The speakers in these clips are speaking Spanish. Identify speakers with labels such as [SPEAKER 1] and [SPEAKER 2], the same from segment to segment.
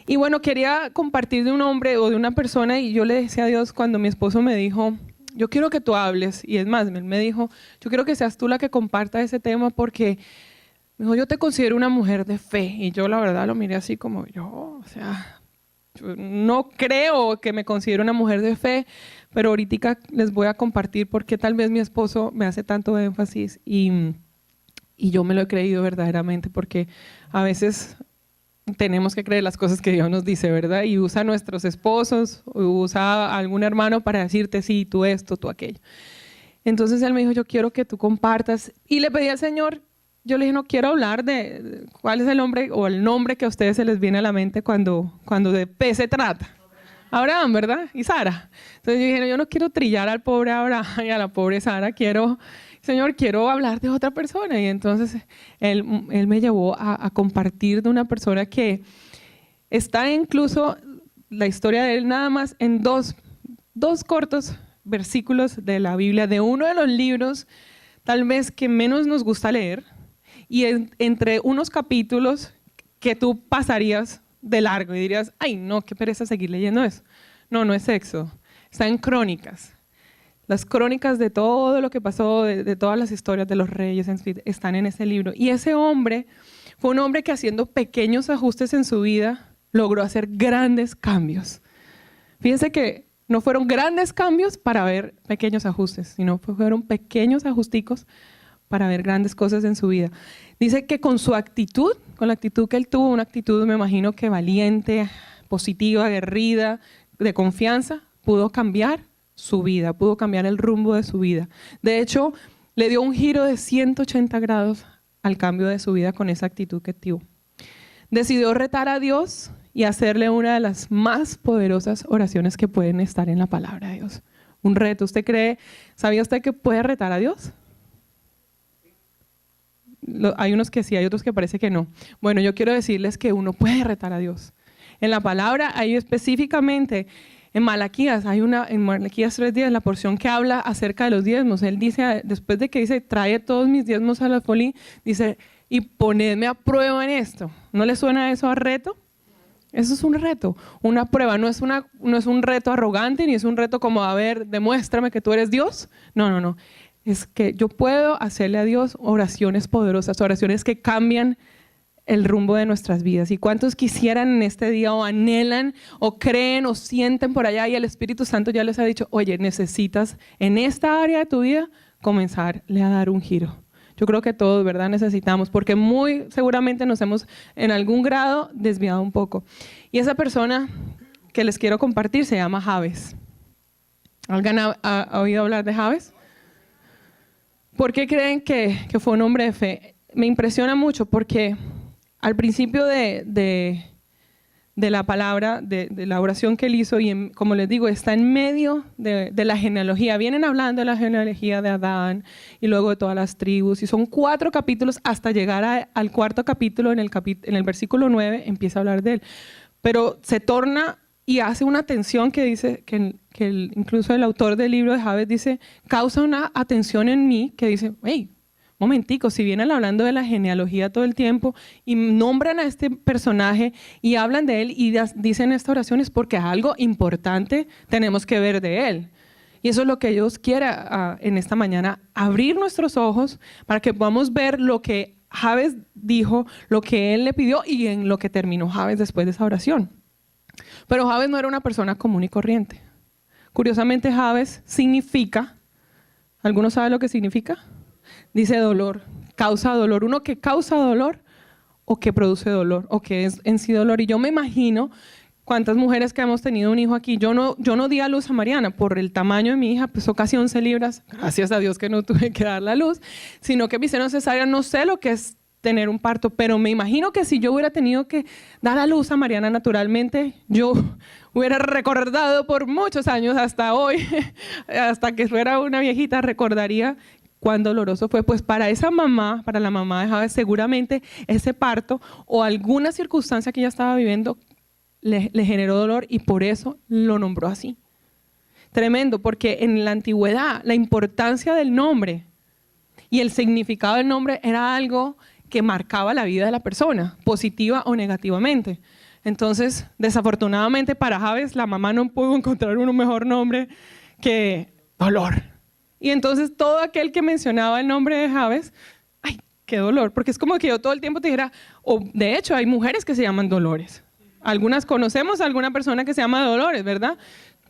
[SPEAKER 1] Y bueno, quería compartir de un hombre o de una persona y yo le decía a Dios cuando mi esposo me dijo, yo quiero que tú hables, y es más, él me dijo, yo quiero que seas tú la que comparta ese tema porque, me dijo, yo te considero una mujer de fe. Y yo la verdad lo miré así como, o sea, yo no creo que me considere una mujer de fe, pero ahorita les voy a compartir por qué tal vez mi esposo me hace tanto énfasis y yo me lo he creído verdaderamente porque a veces tenemos que creer las cosas que Dios nos dice, ¿verdad? Y usa a nuestros esposos, o usa a algún hermano para decirte, sí, tú esto, tú aquello. Entonces él me dijo, yo quiero que tú compartas. Y le pedí al Señor, yo le dije, no quiero hablar de cuál es el nombre o el nombre que a ustedes se les viene a la mente cuando de fe se trata. Abraham, ¿verdad? Y Sara. Entonces yo dije, no, yo no quiero trillar al pobre Abraham y a la pobre Sara, Señor, quiero hablar de otra persona. Y entonces él me llevó a compartir de una persona que está incluso la historia de él nada más en dos cortos versículos de la Biblia, de uno de los libros tal vez que menos nos gusta leer, y entre unos capítulos que tú pasarías de largo y dirías, ay no, qué pereza seguir leyendo eso. No, no es Éxodo, está en Crónicas. Las crónicas de todo lo que pasó, de todas las historias de los reyes están en ese libro. Y ese hombre fue un hombre que haciendo pequeños ajustes en su vida logró hacer grandes cambios. Fíjense que no fueron grandes cambios para ver pequeños ajustes, sino fueron pequeños ajusticos para ver grandes cosas en su vida. Dice que con su actitud, con la actitud que él tuvo, una actitud me imagino que valiente, positiva, aguerrida, de confianza, pudo cambiar su vida, pudo cambiar el rumbo de su vida. De hecho, le dio un giro de 180 grados al cambio de su vida con esa actitud que tuvo. Decidió retar a Dios y hacerle una de las más poderosas oraciones que pueden estar en la palabra de Dios. Un reto. ¿Sabía usted que puede retar a Dios? Hay unos que sí, hay otros que parece que no. Bueno, yo quiero decirles que uno puede retar a Dios. En la palabra hay específicamente, en Malaquías 3:10, la porción que habla acerca de los diezmos. Él dice, después de que dice, trae todos mis diezmos a la folí, dice, y ponedme a prueba en esto. ¿No le suena eso a reto? Eso es un reto, una prueba. No es un reto arrogante, ni es un reto como, a ver, demuéstrame que tú eres Dios. No. Es que yo puedo hacerle a Dios oraciones poderosas, oraciones que cambian el rumbo de nuestras vidas. ¿Y cuántos quisieran en este día o anhelan o creen o sienten por allá y el Espíritu Santo ya les ha dicho, oye, necesitas en esta área de tu vida comenzarle a dar un giro? Yo creo que todos, ¿verdad? Necesitamos, porque muy seguramente nos hemos en algún grado desviado un poco. Y esa persona que les quiero compartir se llama Jabes. ¿Alguien ha oído hablar de Jabes? ¿Por qué creen que fue un hombre de fe? Me impresiona mucho porque al principio de la palabra, de la oración que él hizo, y como les digo, está en medio de la genealogía. Vienen hablando de la genealogía de Adán y luego de todas las tribus, y son 4 capítulos hasta llegar al cuarto capítulo, en el versículo 9, empieza a hablar de él. Pero se torna y hace una atención que dice, que incluso el autor del libro de Jabes dice, causa una atención en mí que dice, hey, momentico, si vienen hablando de la genealogía todo el tiempo y nombran a este personaje y hablan de él y dicen esta oración es porque algo importante tenemos que ver de él. Y eso es lo que Dios quiere en esta mañana, abrir nuestros ojos para que podamos ver lo que Jabes dijo, lo que él le pidió y en lo que terminó Jabes después de esa oración. Pero Jabes no era una persona común y corriente. Curiosamente, Jabes significa, ¿alguno sabe lo que significa? Dice dolor, causa dolor. Uno que causa dolor o que produce dolor o que es en sí dolor. Y yo me imagino cuántas mujeres que hemos tenido un hijo aquí. Yo no di a luz a Mariana por el tamaño de mi hija, pesó casi 11 libras. Gracias a Dios que no tuve que dar la luz, sino que me hicieron cesárea. No sé lo que es tener un parto, pero me imagino que si yo hubiera tenido que dar a luz a Mariana naturalmente, yo hubiera recordado por muchos años hasta hoy, hasta que fuera una viejita, recordaría cuán doloroso fue. Pues para esa mamá, para la mamá de Jabes, seguramente ese parto o alguna circunstancia que ella estaba viviendo le generó dolor y por eso lo nombró así. Tremendo, porque en la antigüedad la importancia del nombre y el significado del nombre era algo que marcaba la vida de la persona, positiva o negativamente. Entonces, desafortunadamente para Jabes, la mamá no pudo encontrar un mejor nombre que dolor. Y entonces todo aquel que mencionaba el nombre de Jabes, ¡ay, qué dolor! Porque es como que yo todo el tiempo te dijera, o de hecho hay mujeres que se llaman Dolores. Algunas conocemos a alguna persona que se llama Dolores, ¿verdad?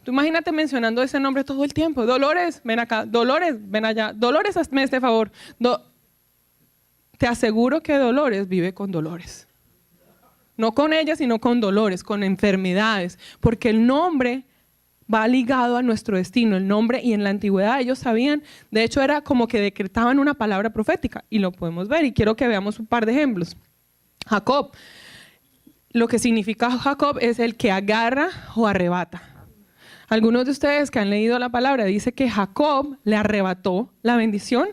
[SPEAKER 1] Tú imagínate mencionando ese nombre todo el tiempo. Dolores, ven acá. Dolores, ven allá. Dolores, hazme este favor. Te aseguro que Dolores vive con dolores. No con ella, sino con dolores, con enfermedades. Porque el nombre va ligado a nuestro destino. El nombre, y en la antigüedad ellos sabían, de hecho era como que decretaban una palabra profética. Y lo podemos ver. Y quiero que veamos un par de ejemplos. Jacob. Lo que significa Jacob es el que agarra o arrebata. Algunos de ustedes que han leído la palabra dice que Jacob le arrebató la bendición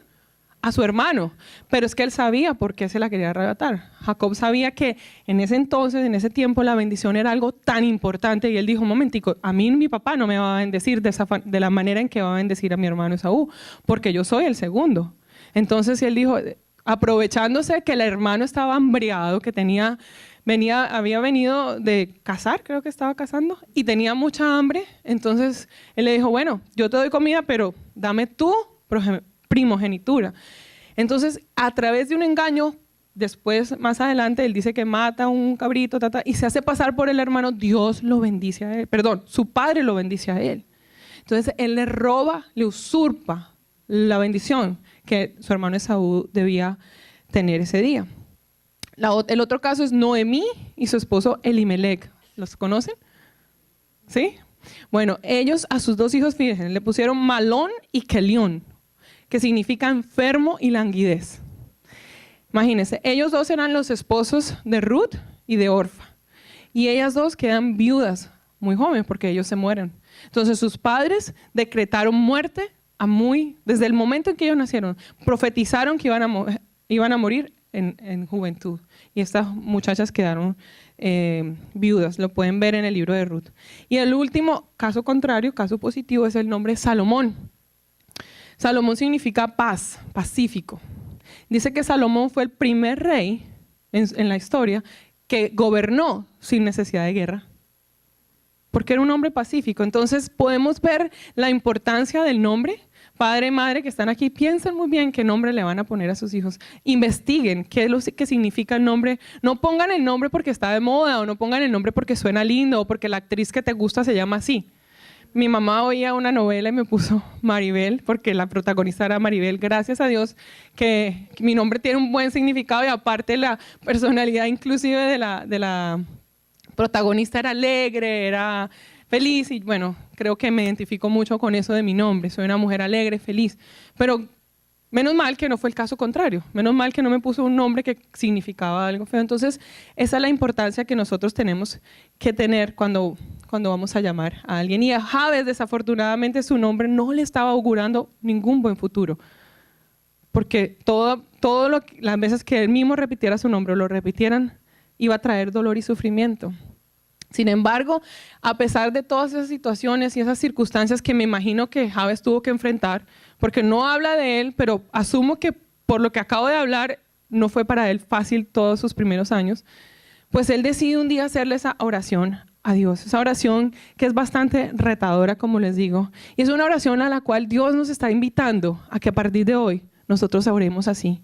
[SPEAKER 1] a su hermano, pero es que él sabía por qué se la quería arrebatar. Jacob sabía que en ese entonces, en ese tiempo, la bendición era algo tan importante y él dijo, un momentico, a mí mi papá no me va a bendecir de la manera en que va a bendecir a mi hermano Esaú, porque yo soy el segundo. Entonces él dijo, aprovechándose que el hermano estaba hambriado, que había venido de cazar, creo que estaba cazando, y tenía mucha hambre, entonces él le dijo, bueno, yo te doy comida, pero dame tu primogenitura. Entonces, a través de un engaño, después, más adelante, él dice que mata a un cabrito, y se hace pasar por el hermano, Dios lo bendice a él, perdón, su padre lo bendice a él. Entonces, él le roba, le usurpa la bendición que su hermano Esaú debía tener ese día. El otro caso es Noemí y su esposo Elimelec. ¿Los conocen? ¿Sí? Bueno, ellos a sus dos hijos, fíjense, le pusieron Malón y Kelión, que significa enfermo y languidez. Imagínense, ellos dos eran los esposos de Ruth y de Orfa. Y ellas dos quedan viudas muy jóvenes porque ellos se mueren. Entonces sus padres decretaron muerte desde el momento en que ellos nacieron, profetizaron que iban a morir en juventud. Y estas muchachas quedaron viudas, lo pueden ver en el libro de Ruth. Y el último caso contrario, caso positivo, es el nombre Salomón. Salomón significa paz, pacífico. Dice que Salomón fue el primer rey en la historia que gobernó sin necesidad de guerra, porque era un hombre pacífico. Entonces podemos ver la importancia del nombre. Padre y madre que están aquí, piensen muy bien qué nombre le van a poner a sus hijos. Investiguen qué es lo que significa el nombre. No pongan el nombre porque está de moda, o no pongan el nombre porque suena lindo, o porque la actriz que te gusta se llama así. Mi mamá oía una novela y me puso Maribel, porque la protagonista era Maribel. Gracias a Dios que mi nombre tiene un buen significado, y aparte la personalidad inclusive de la protagonista era alegre, era feliz, y bueno, creo que me identifico mucho con eso de mi nombre. Soy una mujer alegre, feliz. Pero menos mal que no fue el caso contrario. Menos mal que no me puso un nombre que significaba algo feo. Entonces, esa es la importancia que nosotros tenemos que tener cuando vamos a llamar a alguien. Y a Jabes, desafortunadamente, su nombre no le estaba augurando ningún buen futuro. Porque las veces que él mismo repitiera su nombre o lo repitieran, iba a traer dolor y sufrimiento. Sin embargo, a pesar de todas esas situaciones y esas circunstancias que me imagino que Jabes tuvo que enfrentar, porque no habla de él, pero asumo que por lo que acabo de hablar, no fue para él fácil todos sus primeros años, pues él decide un día hacerle esa oración a Dios, esa oración que es bastante retadora, como les digo, y es una oración a la cual Dios nos está invitando a que a partir de hoy nosotros oremos así.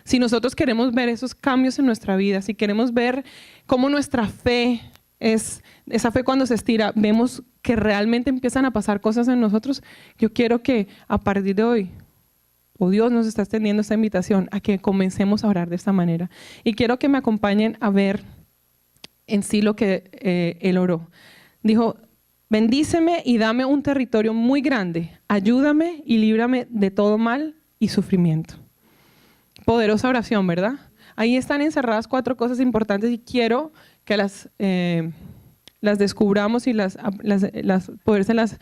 [SPEAKER 1] Si nosotros queremos ver esos cambios en nuestra vida, si queremos ver cómo nuestra fe esa fe cuando se estira, vemos que realmente empiezan a pasar cosas en nosotros, yo quiero que a partir de hoy, Dios nos está extendiendo esta invitación a que comencemos a orar de esta manera. Y quiero que me acompañen a ver en sí lo que él oró. Dijo, bendíceme y dame un territorio muy grande, ayúdame y líbrame de todo mal y sufrimiento. Poderosa oración, ¿verdad? Ahí están encerradas 4 cosas importantes y quiero que las descubramos y podérselas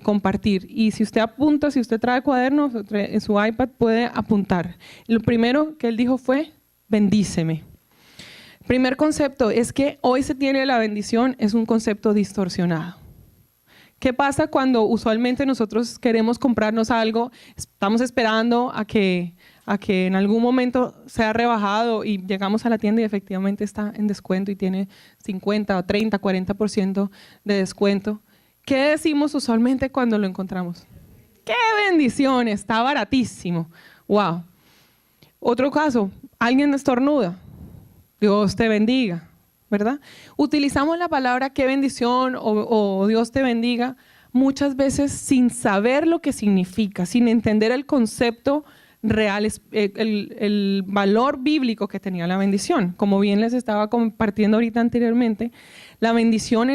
[SPEAKER 1] compartir. Y si usted apunta, si usted trae cuadernos en su iPad, puede apuntar. Lo primero que él dijo fue, bendíceme. El primer concepto es que hoy se tiene la bendición, es un concepto distorsionado. ¿Qué pasa cuando usualmente nosotros queremos comprarnos algo, estamos esperando a que en algún momento sea rebajado y llegamos a la tienda y efectivamente está en descuento y tiene 50, 30, 40% de descuento? ¿Qué decimos usualmente cuando lo encontramos? ¡Qué bendición! Está baratísimo. ¡Wow! Otro caso, alguien estornuda. Dios te bendiga, ¿verdad? Utilizamos la palabra qué bendición o Dios te bendiga muchas veces sin saber lo que significa, sin entender el concepto real, el valor bíblico que tenía la bendición. Como bien les estaba compartiendo ahorita anteriormente, la bendición,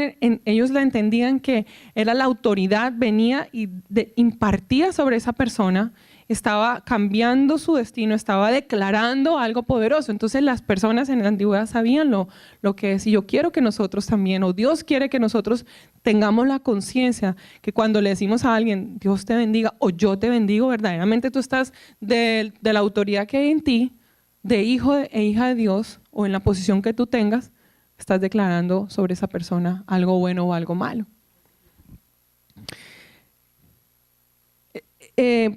[SPEAKER 1] ellos la entendían que era la autoridad, venía y impartía sobre esa persona, estaba cambiando su destino, estaba declarando algo poderoso. Entonces las personas en la antigüedad sabían lo que es. Y yo quiero que nosotros también, o Dios quiere que nosotros tengamos la conciencia que cuando le decimos a alguien, Dios te bendiga o yo te bendigo, verdaderamente tú estás de la autoridad que hay en ti, de hijo e hija de Dios, o en la posición que tú tengas, estás declarando sobre esa persona algo bueno o algo malo.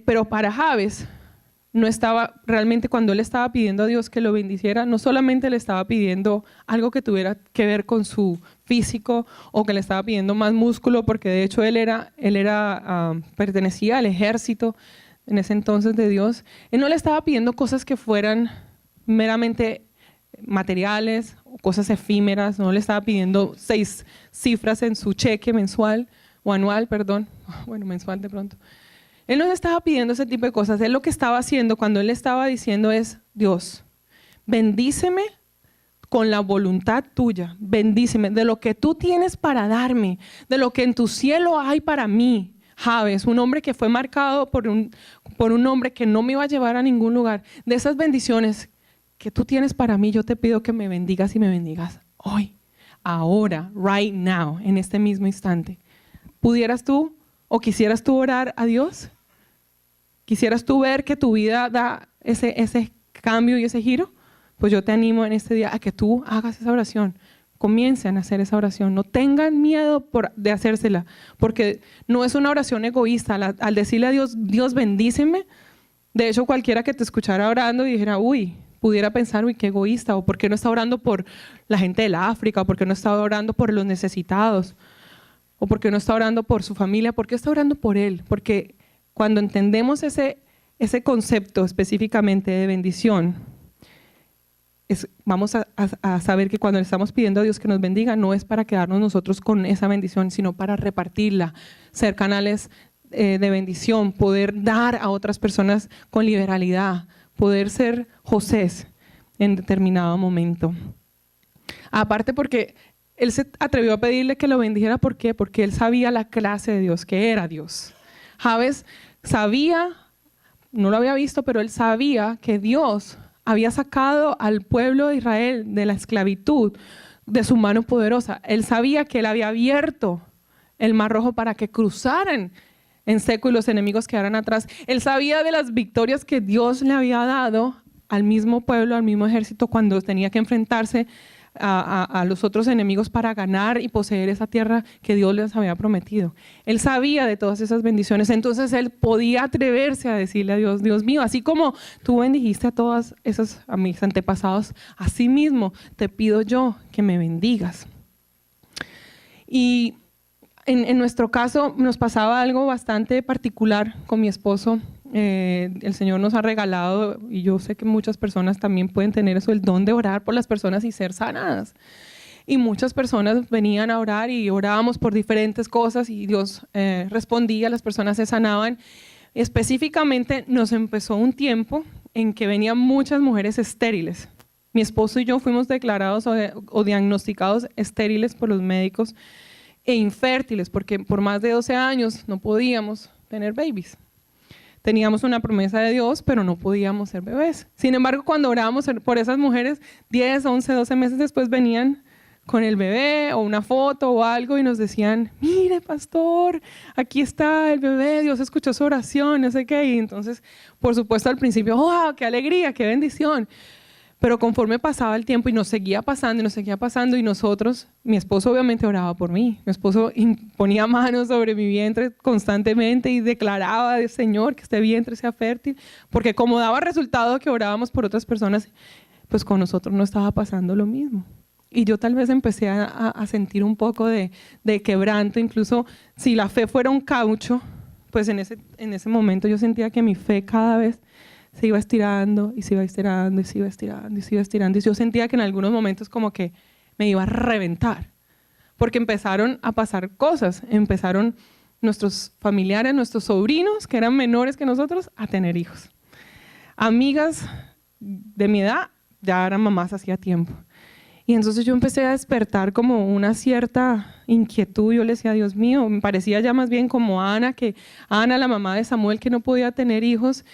[SPEAKER 1] Pero para Jabes, no estaba realmente, cuando él estaba pidiendo a Dios que lo bendiciera, no solamente le estaba pidiendo algo que tuviera que ver con su físico o que le estaba pidiendo más músculo, porque de hecho él pertenecía al ejército en ese entonces de Dios. Él no le estaba pidiendo cosas que fueran meramente materiales o cosas efímeras, no le estaba pidiendo 6 cifras en su cheque mensual o anual, perdón, bueno, mensual de pronto. Él no estaba pidiendo ese tipo de cosas. Él lo que estaba haciendo cuando él estaba diciendo es, Dios, bendíceme con la voluntad tuya, bendíceme de lo que tú tienes para darme, de lo que en tu cielo hay para mí. Jabes, un hombre que fue marcado por un hombre que no me iba a llevar a ningún lugar. De esas bendiciones que tú tienes para mí, yo te pido que me bendigas y me bendigas hoy, ahora, right now, en este mismo instante. ¿Pudieras tú o quisieras tú orar a Dios? ¿Quisieras tú ver que tu vida da ese cambio y ese giro? Pues yo te animo en este día a que tú hagas esa oración. Comiencen a hacer esa oración. No tengan miedo de hacérsela, porque no es una oración egoísta. Al decirle a Dios, Dios bendíceme, de hecho cualquiera que te escuchara orando y dijera, pudiera pensar, qué egoísta, o por qué no está orando por la gente del África, o por qué no está orando por los necesitados, o por qué no está orando por su familia, por qué está orando por él. Porque cuando entendemos ese concepto específicamente de bendición, vamos a saber que cuando le estamos pidiendo a Dios que nos bendiga, no es para quedarnos nosotros con esa bendición, sino para repartirla, ser canales de bendición, poder dar a otras personas con liberalidad, poder ser Josés en determinado momento. Aparte porque él se atrevió a pedirle que lo bendijera, ¿por qué? Porque él sabía la clase de Dios, que era Dios. Jabes sabía, no lo había visto, pero él sabía que Dios había sacado al pueblo de Israel de la esclavitud de su mano poderosa. Él sabía que él había abierto el Mar Rojo para que cruzaran en seco y los enemigos quedaran atrás. Él sabía de las victorias que Dios le había dado al mismo pueblo, al mismo ejército, cuando tenía que enfrentarse a los otros enemigos para ganar y poseer esa tierra que Dios les había prometido. Él sabía de todas esas bendiciones, entonces él podía atreverse a decirle a Dios, Dios mío, así como tú bendijiste a todos a mis antepasados, así mismo te pido yo que me bendigas. Y en nuestro caso nos pasaba algo bastante particular con mi esposo. El Señor nos ha regalado, y yo sé que muchas personas también pueden tener eso, el don de orar por las personas y ser sanadas. Y muchas personas venían a orar y orábamos por diferentes cosas y Dios respondía, las personas se sanaban. Específicamente nos empezó un tiempo en que venían muchas mujeres estériles. Mi esposo y yo fuimos declarados o diagnosticados estériles por los médicos e infértiles, porque por más de 12 años no podíamos tener babies. Teníamos una promesa de Dios, pero no podíamos ser bebés. Sin embargo, cuando orábamos por esas mujeres, 10, 11, 12 meses después venían con el bebé o una foto o algo y nos decían, mire pastor, aquí está el bebé, Dios escuchó su oración, no sé qué. Y entonces, por supuesto, al principio, ¡oh, qué alegría, qué bendición! Pero conforme pasaba el tiempo y nos seguía pasando y nosotros, mi esposo obviamente oraba por mí. Mi esposo ponía manos sobre mi vientre constantemente y declaraba, Señor, que este vientre sea fértil. Porque como daba resultado que orábamos por otras personas, pues con nosotros no estaba pasando lo mismo. Y yo tal vez empecé a sentir un poco de quebranto. Incluso si la fe fuera un caucho, pues en ese momento yo sentía que mi fe cada vez se iba estirando y se iba estirando y se iba estirando y se iba estirando. Y yo sentía que en algunos momentos como que me iba a reventar. Porque empezaron a pasar cosas. Empezaron nuestros familiares, nuestros sobrinos, que eran menores que nosotros, a tener hijos. Amigas de mi edad ya eran mamás hacía tiempo. Y entonces yo empecé a despertar como una cierta inquietud. Yo le decía, Dios mío, me parecía ya más bien como Ana, la mamá de Samuel, que no podía tener hijos.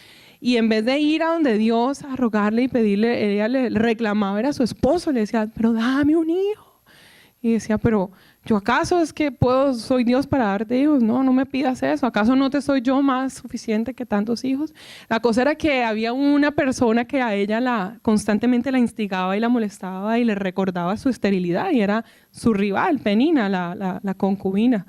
[SPEAKER 1] Y en vez de ir a donde Dios a rogarle y pedirle, ella le reclamaba, era su esposo, le decía, pero dame un hijo. Y decía, pero ¿yo acaso es que soy Dios para darte hijos? No, no me pidas eso. ¿Acaso no te soy yo más suficiente que tantos hijos? La cosa era que había una persona que a ella constantemente la instigaba y la molestaba y le recordaba su esterilidad, y era su rival, Penina, la concubina.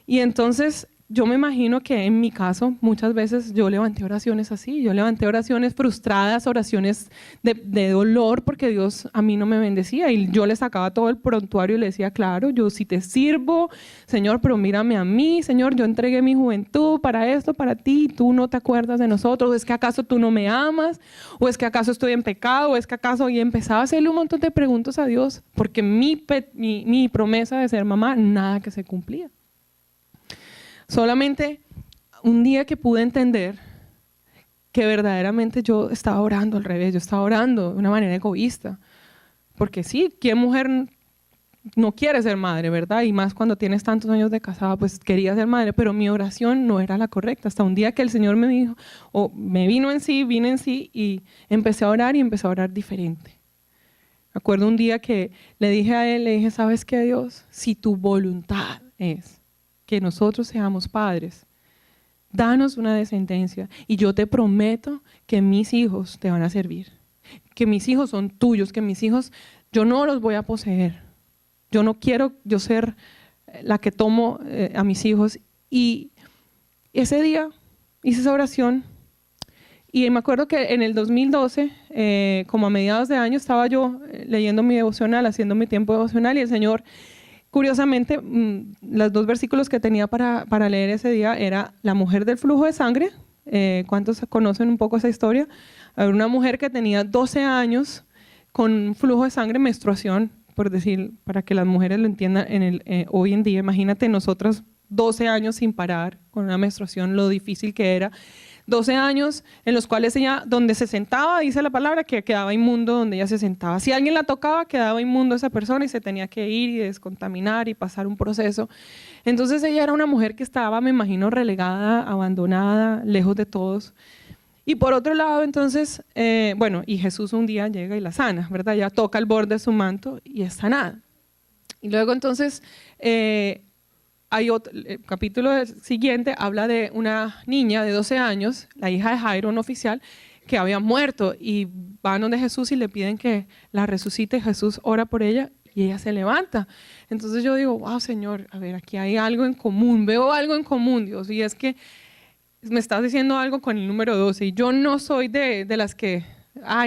[SPEAKER 1] Y entonces yo me imagino que en mi caso muchas veces yo levanté oraciones así, yo levanté oraciones frustradas, oraciones de dolor porque Dios a mí no me bendecía, y yo le sacaba todo el prontuario y le decía, claro, yo sí te sirvo, Señor, pero mírame a mí, Señor, yo entregué mi juventud para esto, para ti, y tú no te acuerdas de nosotros. ¿O es que acaso tú no me amas? ¿O es que acaso estoy en pecado? ¿O es que acaso? Y empezaba a hacerle un montón de preguntas a Dios porque mi promesa de ser mamá, nada que se cumplía. Solamente un día que pude entender que verdaderamente yo estaba orando al revés, yo estaba orando de una manera egoísta. Porque sí, ¿qué mujer no quiere ser madre, verdad? Y más cuando tienes tantos años de casada, pues quería ser madre, pero mi oración no era la correcta. Hasta un día que el Señor me dijo, vine en sí y empecé a orar, y empecé a orar diferente. Me acuerdo un día que le dije a él, le dije, ¿sabes qué, Dios? Si tu voluntad es que nosotros seamos padres, danos una descendencia y yo te prometo que mis hijos te van a servir, que mis hijos son tuyos, que mis hijos yo no los voy a poseer, yo no quiero yo ser la que tomo a mis hijos. Y ese día hice esa oración, y me acuerdo que en el 2012, como a mediados de año, estaba yo leyendo mi devocional, haciendo mi tiempo devocional, y el Señor, curiosamente, los dos versículos que tenía para leer ese día era la mujer del flujo de sangre. ¿Cuántos conocen un poco esa historia? Era una mujer que tenía 12 años con un flujo de sangre, menstruación, por decir, para que las mujeres lo entiendan hoy en día. Imagínate nosotras 12 años sin parar con una menstruación, lo difícil que era. 12 años en los cuales ella, donde se sentaba, dice la palabra, que quedaba inmundo donde ella se sentaba. Si alguien la tocaba, quedaba inmundo esa persona y se tenía que ir y descontaminar y pasar un proceso. Entonces ella era una mujer que estaba, me imagino, relegada, abandonada, lejos de todos. Y por otro lado, entonces, y Jesús un día llega y la sana, ¿verdad? Ella toca el borde de su manto y es sanada. Y luego entonces, el capítulo siguiente habla de una niña de 12 años, la hija de Jairo, un oficial, que había muerto, y van donde Jesús y le piden que la resucite. Jesús ora por ella y ella se levanta. Entonces yo digo, wow, Señor, a ver, aquí hay algo en común, veo algo en común, Dios, y es que me estás diciendo algo con el número 12, y yo no soy de las que,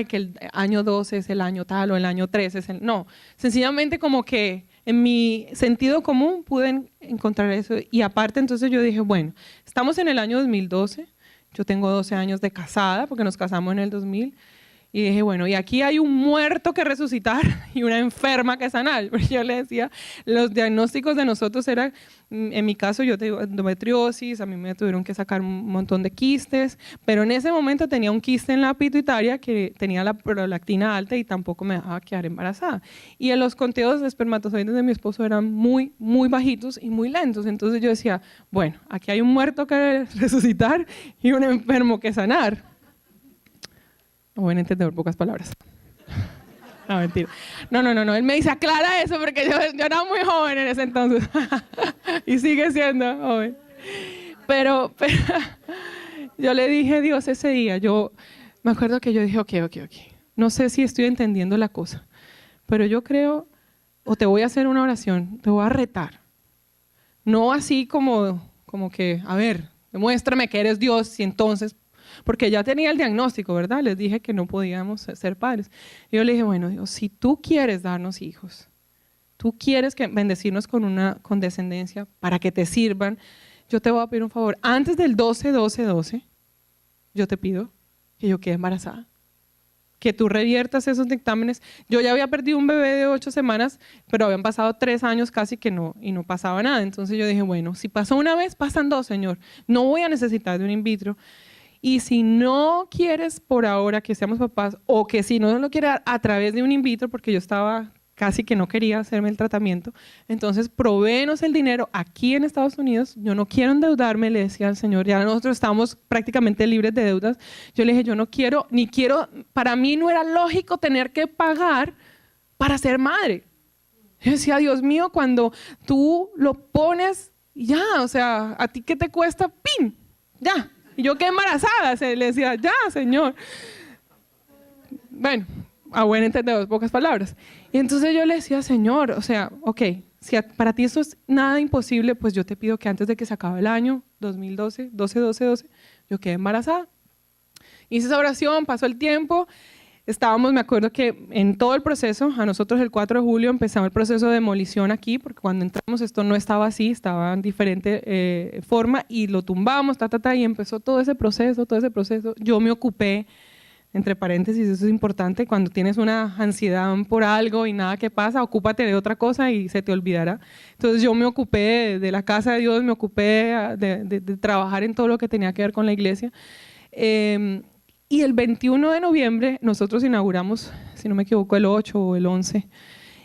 [SPEAKER 1] que el año 12 es el año tal o el año 13 es el... No, sencillamente como que en mi sentido común pude encontrar eso. Y aparte entonces yo dije, bueno, estamos en el año 2012, yo tengo 12 años de casada porque nos casamos en el 2000, y dije, bueno, y aquí hay un muerto que resucitar y una enferma que sanar. Porque yo le decía, los diagnósticos de nosotros eran, en mi caso yo tengo endometriosis, a mí me tuvieron que sacar un montón de quistes, pero en ese momento tenía un quiste en la pituitaria que tenía la prolactina alta y tampoco me dejaba quedar embarazada. Y en los conteos de espermatozoides de mi esposo eran muy, muy bajitos y muy lentos. Entonces yo decía, bueno, aquí hay un muerto que resucitar y un enfermo que sanar. Buen entendedor, pocas palabras. No, mentira. No. Él me dice, aclara eso, porque yo era muy joven en ese entonces. Y sigue siendo joven. Pero yo le dije a Dios ese día, yo me acuerdo que yo dije, ok. no sé si estoy entendiendo la cosa, pero yo creo, o te voy a hacer una oración, te voy a retar. No así como que, a ver, demuéstrame que eres Dios y entonces, porque ya tenía el diagnóstico, ¿verdad? Les dije que no podíamos ser padres. Y yo le dije, bueno, Dios, si tú quieres darnos hijos, tú quieres bendecirnos con descendencia para que te sirvan, yo te voy a pedir un favor. Antes del 12-12-12, yo te pido que yo quede embarazada. Que tú reviertas esos dictámenes. Yo ya había perdido un bebé de 8 semanas, pero habían pasado 3 años casi y no pasaba nada. Entonces yo dije, bueno, si pasó una vez, pasan 2, Señor. No voy a necesitar de un in vitro. Y si no quieres por ahora que seamos papás, o que si no lo quieres a través de un in vitro, porque yo estaba casi que no quería hacerme el tratamiento, entonces provéenos el dinero aquí en Estados Unidos. Yo no quiero endeudarme, le decía al Señor, ya nosotros estamos prácticamente libres de deudas. Yo le dije, yo no quiero, ni quiero, para mí no era lógico tener que pagar para ser madre. Yo decía, Dios mío, cuando tú lo pones, ya, o sea, ¿a ti qué te cuesta? ¡Pin! Ya. Y yo quedé embarazada, le decía, ya, Señor. Bueno, a buen entendedor, pocas palabras. Y entonces yo le decía, Señor, o sea, ok, si para ti eso es nada imposible, pues yo te pido que antes de que se acabe el año 2012, 12, yo quedé embarazada. Hice esa oración, pasó el tiempo, estábamos, me acuerdo que en todo el proceso, a nosotros el 4 de julio empezamos el proceso de demolición aquí, porque cuando entramos esto no estaba así, estaba en diferente forma, y lo tumbamos, y empezó todo ese proceso. Yo me ocupé, entre paréntesis, eso es importante, cuando tienes una ansiedad por algo y nada que pasa, ocúpate de otra cosa y se te olvidará. Entonces yo me ocupé de la casa de Dios, me ocupé de trabajar en todo lo que tenía que ver con la iglesia. Y el 21 de noviembre nosotros inauguramos, si no me equivoco, el 8 o el 11.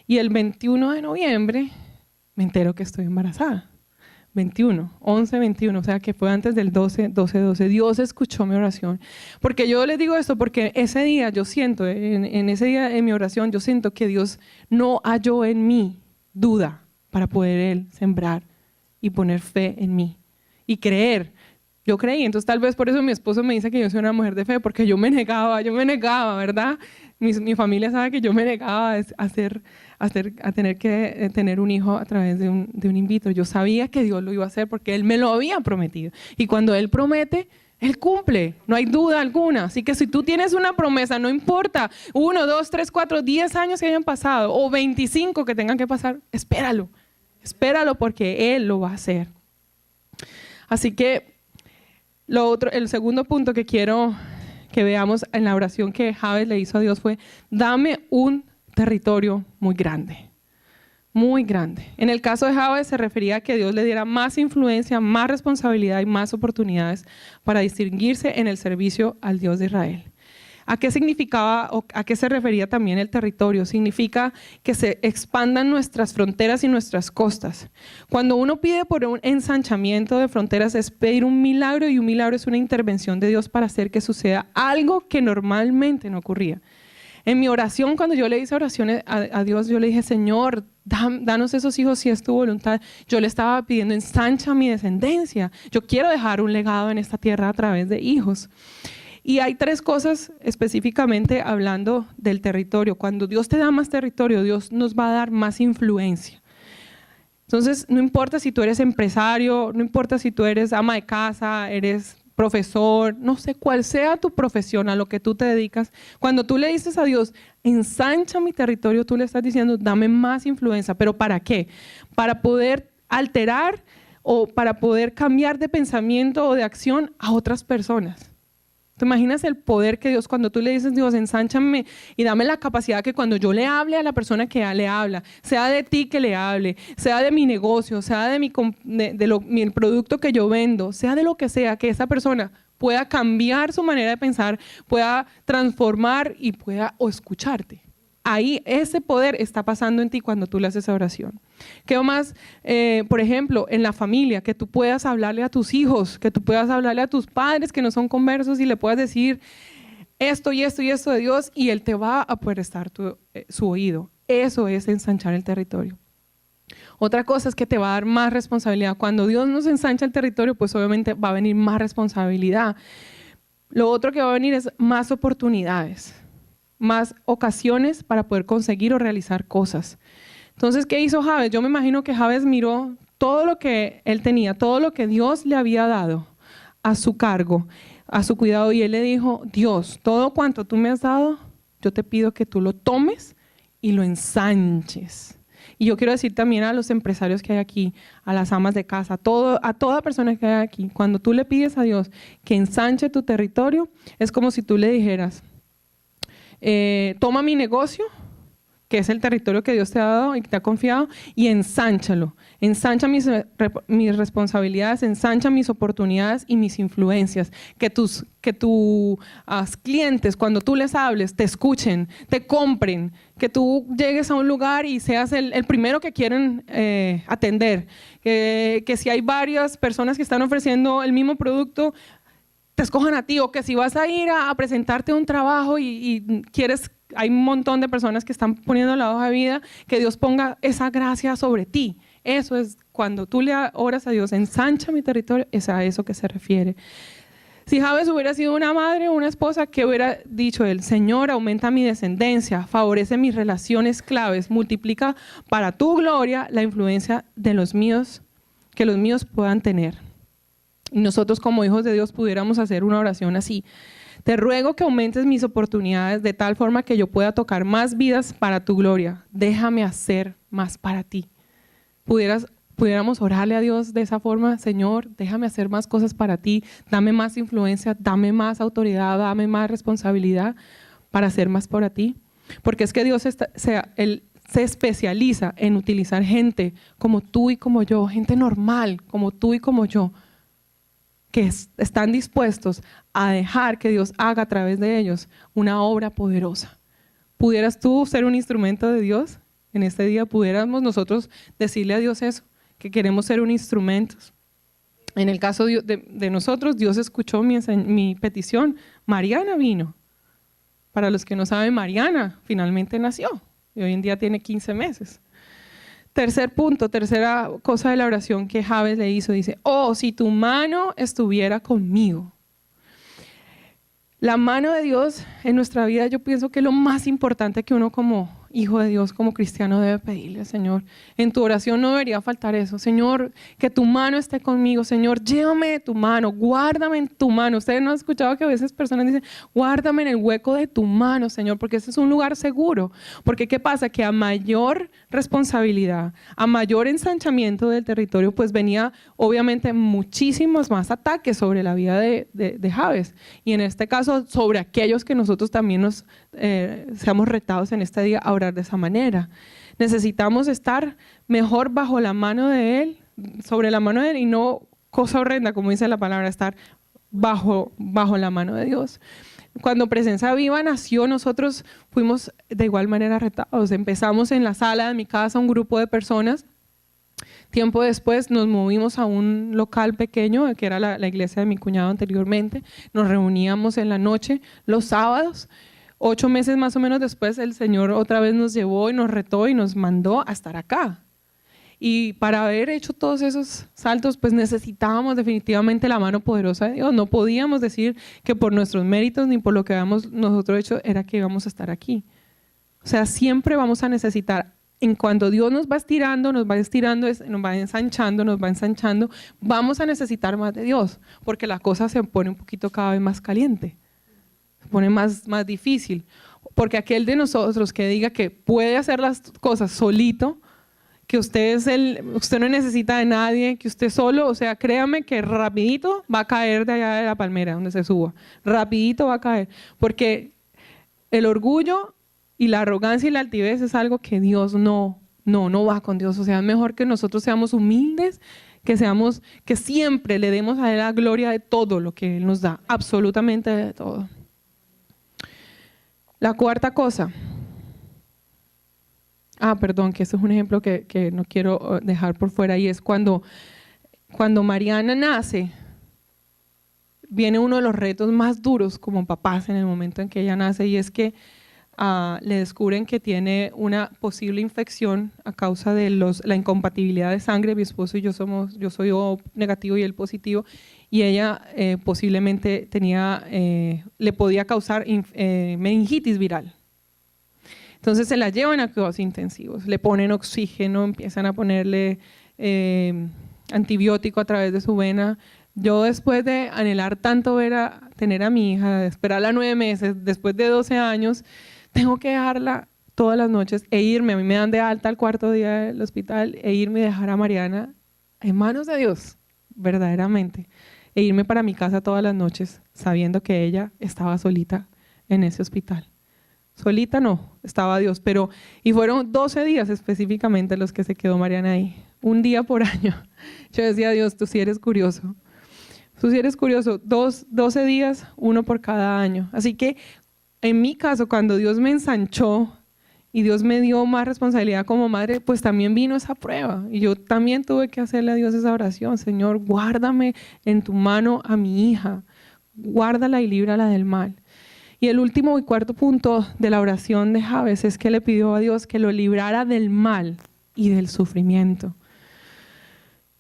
[SPEAKER 1] Y el 21 de noviembre me entero que estoy embarazada. 11-21, o sea que fue antes del 12-12-12. Dios escuchó mi oración. Porque yo les digo esto, porque ese día yo siento, en ese día en mi oración, yo siento que Dios no halló en mí duda para poder Él sembrar y poner fe en mí y creer. Yo creí, entonces tal vez por eso mi esposo me dice que yo soy una mujer de fe, porque yo me negaba, ¿verdad? Mi familia sabe que yo me negaba a tener que tener un hijo a través de un in vitro. Yo sabía que Dios lo iba a hacer porque Él me lo había prometido. Y cuando Él promete, Él cumple, no hay duda alguna. Así que si tú tienes una promesa, no importa 1, 2, 3, 4, 10 años que hayan pasado o 25 que tengan que pasar, espéralo porque Él lo va a hacer. Así que el segundo punto que quiero que veamos en la oración que Jabez le hizo a Dios fue: dame un territorio muy grande, muy grande. En el caso de Jabez se refería a que Dios le diera más influencia, más responsabilidad y más oportunidades para distinguirse en el servicio al Dios de Israel. ¿A qué significaba o a qué se refería también el territorio? Significa que se expandan nuestras fronteras y nuestras costas. Cuando uno pide por un ensanchamiento de fronteras es pedir un milagro, y un milagro es una intervención de Dios para hacer que suceda algo que normalmente no ocurría. En mi oración, cuando yo le hice oraciones a Dios, yo le dije: Señor, danos esos hijos si es tu voluntad. Yo le estaba pidiendo: ensancha mi descendencia. Yo quiero dejar un legado en esta tierra a través de hijos. Y hay 3 cosas específicamente hablando del territorio. Cuando Dios te da más territorio, Dios nos va a dar más influencia. Entonces, no importa si tú eres empresario, no importa si tú eres ama de casa, eres profesor, no sé cuál sea tu profesión, a lo que tú te dedicas. Cuando tú le dices a Dios: ensancha mi territorio, tú le estás diciendo: dame más influencia. ¿Pero para qué? Para poder alterar o para poder cambiar de pensamiento o de acción a otras personas. ¿Te imaginas el poder que Dios, cuando tú le dices: Dios, ensánchame y dame la capacidad que cuando yo le hable a la persona que le habla, sea de ti que le hable, sea de mi negocio, sea de mi producto que yo vendo, sea de lo que sea, que esa persona pueda cambiar su manera de pensar, pueda transformar y pueda escucharte? Ahí ese poder está pasando en ti cuando tú le haces esa oración. ¿Qué más? Por ejemplo, en la familia, que tú puedas hablarle a tus hijos, que tú puedas hablarle a tus padres que no son conversos y le puedas decir esto y esto y esto de Dios, y Él te va a prestar su oído. Eso es ensanchar el territorio. Otra cosa es que te va a dar más responsabilidad. Cuando Dios nos ensancha el territorio, pues obviamente va a venir más responsabilidad. Lo otro que va a venir es más oportunidades. más ocasiones para poder conseguir o realizar cosas. Entonces, ¿qué hizo Jabes? Yo me imagino que Jabes miró todo lo que él tenía, todo lo que Dios le había dado a su cargo, a su cuidado, y él le dijo: Dios, todo cuanto tú me has dado, yo te pido que tú lo tomes y lo ensanches. Y yo quiero decir también a los empresarios que hay aquí, a las amas de casa, a toda persona que hay aquí, cuando tú le pides a Dios que ensanche tu territorio, es como si tú le dijeras: toma mi negocio, que es el territorio que Dios te ha dado y que te ha confiado, y ensánchalo. Ensancha mis responsabilidades, ensancha mis oportunidades y mis influencias. Que tus clientes, cuando tú les hables, te escuchen, te compren. Que tú llegues a un lugar y seas el primero que quieren atender. Que si hay varias personas que están ofreciendo el mismo producto, te escojan a ti. O que si vas a ir a presentarte un trabajo y quieres... Hay un montón de personas que están poniendo la hoja de vida, que Dios ponga esa gracia sobre ti. Eso es cuando tú le oras a Dios: ensancha mi territorio, es a eso que se refiere. Si Jabes hubiera sido una madre o una esposa, ¿qué hubiera dicho él? Señor, aumenta mi descendencia, favorece mis relaciones claves, multiplica para tu gloria la influencia de los míos, que los míos puedan tener. Y nosotros como hijos de Dios pudiéramos hacer una oración así: te ruego que aumentes mis oportunidades de tal forma que yo pueda tocar más vidas para tu gloria. Déjame hacer más para ti. Pudiéramos orarle a Dios de esa forma: Señor, déjame hacer más cosas para ti. Dame más influencia, dame más autoridad, dame más responsabilidad para hacer más para ti. Porque es que Dios Él se especializa en utilizar gente como tú y como yo, gente normal como tú y como yo, que están dispuestos a dejar que Dios haga a través de ellos una obra poderosa. ¿Pudieras tú ser un instrumento de Dios en este día? ¿Pudiéramos nosotros decirle a Dios eso, que queremos ser un instrumento? En el caso de nosotros, Dios escuchó mi petición. Mariana vino. Para los que no saben, Mariana finalmente nació y hoy en día tiene 15 meses. Tercer punto, tercera cosa de la oración que Jabes le hizo, dice: oh, si tu mano estuviera conmigo. La mano de Dios en nuestra vida, yo pienso que es lo más importante que uno como hijo de Dios, como cristiano, debe pedirle, Señor. En tu oración no debería faltar eso. Señor, que tu mano esté conmigo. Señor, llévame de tu mano, guárdame en tu mano. Ustedes no han escuchado que a veces personas dicen: guárdame en el hueco de tu mano, Señor, porque ese es un lugar seguro. Porque ¿qué pasa? Que a mayor responsabilidad, a mayor ensanchamiento del territorio, pues venía obviamente muchísimos más ataques sobre la vida de Jabes. Y en este caso, sobre aquellos que nosotros también nos seamos retados en este día a orar de esa manera. Necesitamos estar mejor bajo la mano de Él, sobre la mano de Él, y no cosa horrenda, como dice la palabra, estar bajo la mano de Dios. Cuando Presencia Viva nació, nosotros fuimos de igual manera retados. Empezamos en la sala de mi casa, un grupo de personas. Tiempo después nos movimos a un local pequeño, que era la iglesia de mi cuñado anteriormente. Nos reuníamos en la noche, los sábados. 8 meses más o menos después, el Señor otra vez nos llevó y nos retó y nos mandó a estar acá. Y para haber hecho todos esos saltos, pues necesitábamos definitivamente la mano poderosa de Dios. No podíamos decir que por nuestros méritos ni por lo que habíamos nosotros hecho era que íbamos a estar aquí. O sea, siempre vamos a necesitar, en cuando Dios nos va estirando, nos va ensanchando, vamos a necesitar más de Dios, porque la cosa se pone un poquito cada vez más caliente. Se pone más difícil, porque aquel de nosotros que diga que puede hacer las cosas solito, que usted no necesita de nadie, que usted solo, o sea, créame que rapidito va a caer de allá de la palmera donde se suba, rapidito va a caer, porque el orgullo y la arrogancia y la altivez es algo que Dios no va con Dios. O sea, es mejor que nosotros seamos humildes, que siempre le demos a Él la gloria de todo lo que Él nos da, absolutamente de todo. La cuarta cosa, perdón, que ese es un ejemplo que no quiero dejar por fuera, y es cuando Mariana nace, viene uno de los retos más duros como papás en el momento en que ella nace, y es que le descubren que tiene una posible infección a causa de la incompatibilidad de sangre. Mi esposo y yo soy O negativo y él positivo, y ella posiblemente le podía causar meningitis viral. Entonces se la llevan a cuidados intensivos, le ponen oxígeno, empiezan a ponerle antibiótico a través de su vena. Yo, después de anhelar tanto tener a mi hija, de esperarla 9 meses, después de 12 años, tengo que dejarla todas las noches e irme. A mí me dan de alta al cuarto día del hospital e irme y dejar a Mariana en manos de Dios, verdaderamente. E irme para mi casa todas las noches sabiendo que ella estaba solita en ese hospital. Solita no, estaba Dios, y fueron 12 días específicamente los que se quedó Mariana ahí, un día por año. Yo decía, Dios, tú sí eres curioso. Tú sí eres curioso, 12 días, uno por cada año. Así que en mi caso, cuando Dios me ensanchó y Dios me dio más responsabilidad como madre, pues también vino esa prueba. Y yo también tuve que hacerle a Dios esa oración. Señor, guárdame en tu mano a mi hija. Guárdala y líbrala del mal. Y el último y cuarto punto de la oración de Jabes es que le pidió a Dios que lo librara del mal y del sufrimiento.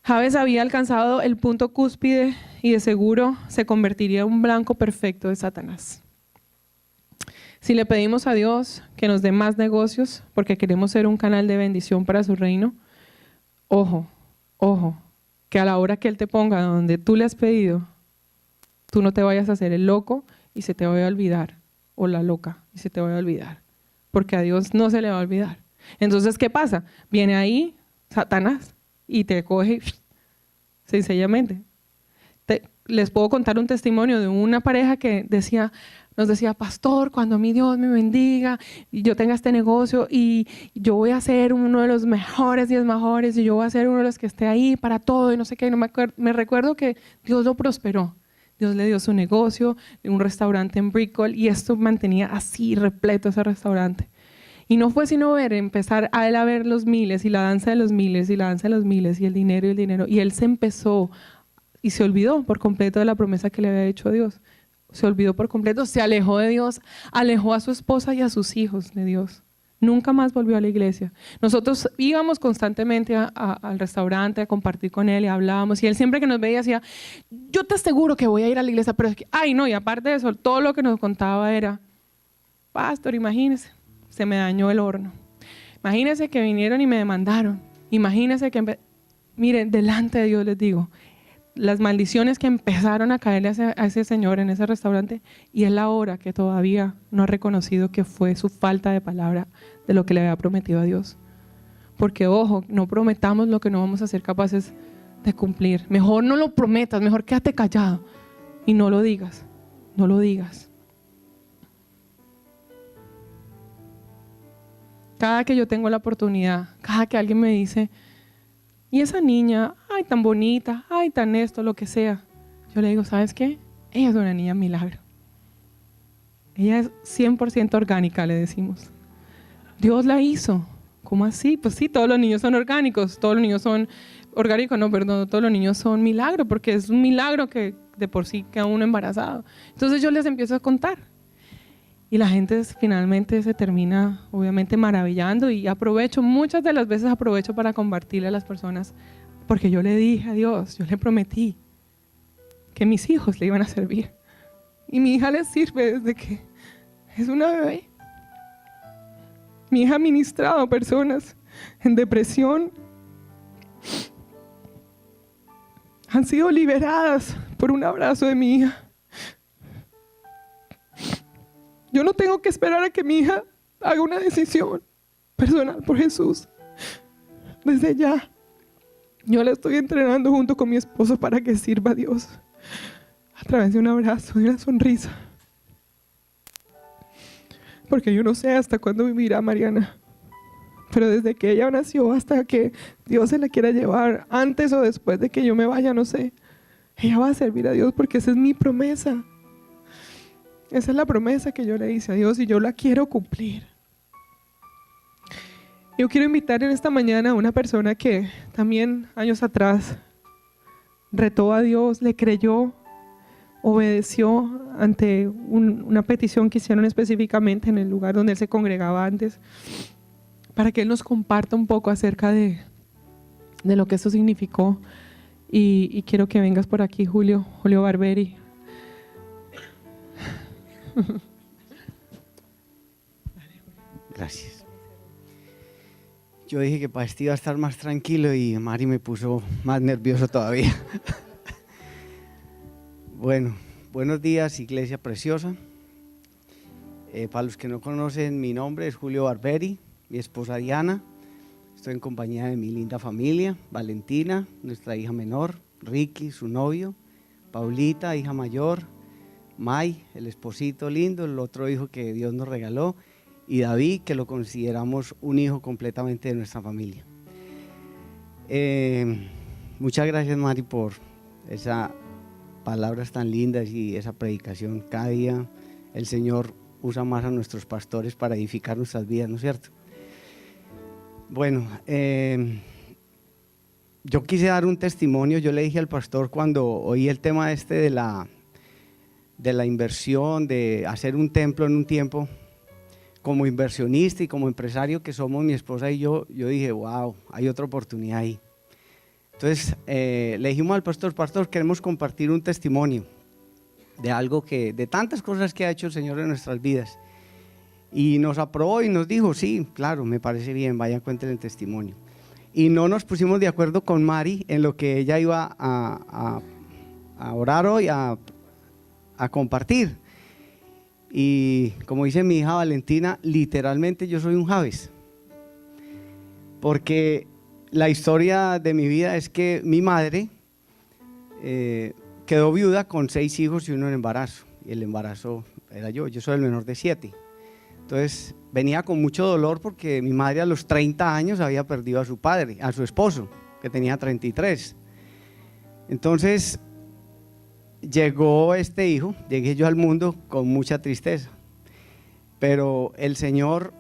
[SPEAKER 1] Jabes había alcanzado el punto cúspide y de seguro se convertiría en un blanco perfecto de Satanás. Si le pedimos a Dios que nos dé más negocios porque queremos ser un canal de bendición para su reino, ojo, que a la hora que Él te ponga donde tú le has pedido, tú no te vayas a hacer el loco y se te vaya a olvidar, o la loca y se te vaya a olvidar, porque a Dios no se le va a olvidar. Entonces, ¿qué pasa? Viene ahí Satanás y te coge sencillamente. Les puedo contar un testimonio de una pareja que nos decía, pastor, cuando a mí Dios me bendiga y yo tenga este negocio y yo voy a ser uno de los mejores 10 mejores y yo voy a ser uno de los que esté ahí para todo y no sé qué. Me recuerdo que Dios lo prosperó. Dios le dio su negocio, un restaurante en Brickell, y esto mantenía así repleto ese restaurante. Y no fue sino empezar a él a ver los miles y la danza de los miles y la danza de los miles y el dinero y el dinero. Y él se empezó y se olvidó por completo de la promesa que le había hecho a Dios. Se olvidó por completo, se alejó de Dios, alejó a su esposa y a sus hijos de Dios. Nunca más volvió a la iglesia. Nosotros íbamos constantemente al restaurante a compartir con él y hablábamos. Y él siempre que nos veía decía, yo te aseguro que voy a ir a la iglesia, pero es que, ay no, y aparte de eso, todo lo que nos contaba era, pastor, imagínese, se me dañó el horno. Imagínese que vinieron y me demandaron. Imagínese que, miren, delante de Dios les digo, las maldiciones que empezaron a caerle a ese señor en ese restaurante, y es la hora que todavía no ha reconocido que fue su falta de palabra de lo que le había prometido a Dios. Porque ojo, no prometamos lo que no vamos a ser capaces de cumplir. Mejor no lo prometas, mejor quédate callado y no lo digas, no lo digas. Cada que yo tengo la oportunidad, cada que alguien me dice, y esa niña, ay, tan bonita, ay, tan esto, lo que sea. Yo le digo, ¿sabes qué? Ella es una niña milagro. Ella es 100% orgánica, le decimos. Dios la hizo. ¿Cómo así? Pues sí, todos los niños son orgánicos, todos los niños son orgánicos, no, perdón, todos los niños son milagro, porque es un milagro que de por sí queda uno embarazado. Entonces yo les empiezo a contar. Y la gente finalmente se termina, obviamente, maravillando, y muchas de las veces aprovecho para compartirle a las personas, porque yo le dije a Dios, yo le prometí que mis hijos le iban a servir. Y mi hija le sirve desde que es una bebé. Mi hija ha ministrado a personas en depresión. Han sido liberadas por un abrazo de mi hija. Yo no tengo que esperar a que mi hija haga una decisión personal por Jesús. Desde ya, yo la estoy entrenando junto con mi esposo para que sirva a Dios a través de un abrazo y una sonrisa. Porque yo no sé hasta cuándo vivirá Mariana, pero desde que ella nació hasta que Dios se la quiera llevar, antes o después de que yo me vaya, no sé, ella va a servir a Dios porque esa es mi promesa. Esa es la promesa que yo le hice a Dios y yo la quiero cumplir. Yo quiero invitar en esta mañana a una persona que también años atrás retó a Dios, le creyó, obedeció ante una petición que hicieron específicamente en el lugar donde él se congregaba antes, para que él nos comparta un poco acerca de lo que eso significó. Y quiero que vengas por aquí, Julio Barberi.
[SPEAKER 2] Gracias. Yo dije que para este iba a estar más tranquilo y Mari me puso más nervioso todavía. Bueno, buenos días, iglesia preciosa. Para los que no conocen, mi nombre es Julio Barberi, mi esposa Diana. Estoy en compañía de mi linda familia, Valentina, nuestra hija menor, Ricky, su novio, Paulita, hija mayor, May, el esposito lindo, el otro hijo que Dios nos regaló, y David, que lo consideramos un hijo completamente de nuestra familia. Muchas gracias, Mari, por esas palabras tan lindas y esa predicación. Cada día el Señor usa más a nuestros pastores para edificar nuestras vidas, ¿no es cierto? Bueno, yo quise dar un testimonio. Yo le dije al pastor cuando oí el tema de la inversión, de hacer un templo en un tiempo, como inversionista y como empresario que somos mi esposa y yo dije, wow, hay otra oportunidad ahí. Entonces le dijimos al pastor, queremos compartir un testimonio de algo de tantas cosas que ha hecho el Señor en nuestras vidas. Y nos aprobó y nos dijo, sí, claro, me parece bien, vayan, cuenten el testimonio. Y no nos pusimos de acuerdo con Mari en lo que ella iba a orar hoy, a compartir. Y como dice mi hija Valentina, literalmente yo soy un Javes. Porque la historia de mi vida es que mi madre quedó viuda con 6 hijos y uno en embarazo. Y el embarazo era yo soy el menor de 7. Entonces venía con mucho dolor porque mi madre a los 30 años había perdido a su padre, a su esposo, que tenía 33. Entonces llegó este hijo, llegué yo al mundo con mucha tristeza, pero el Señor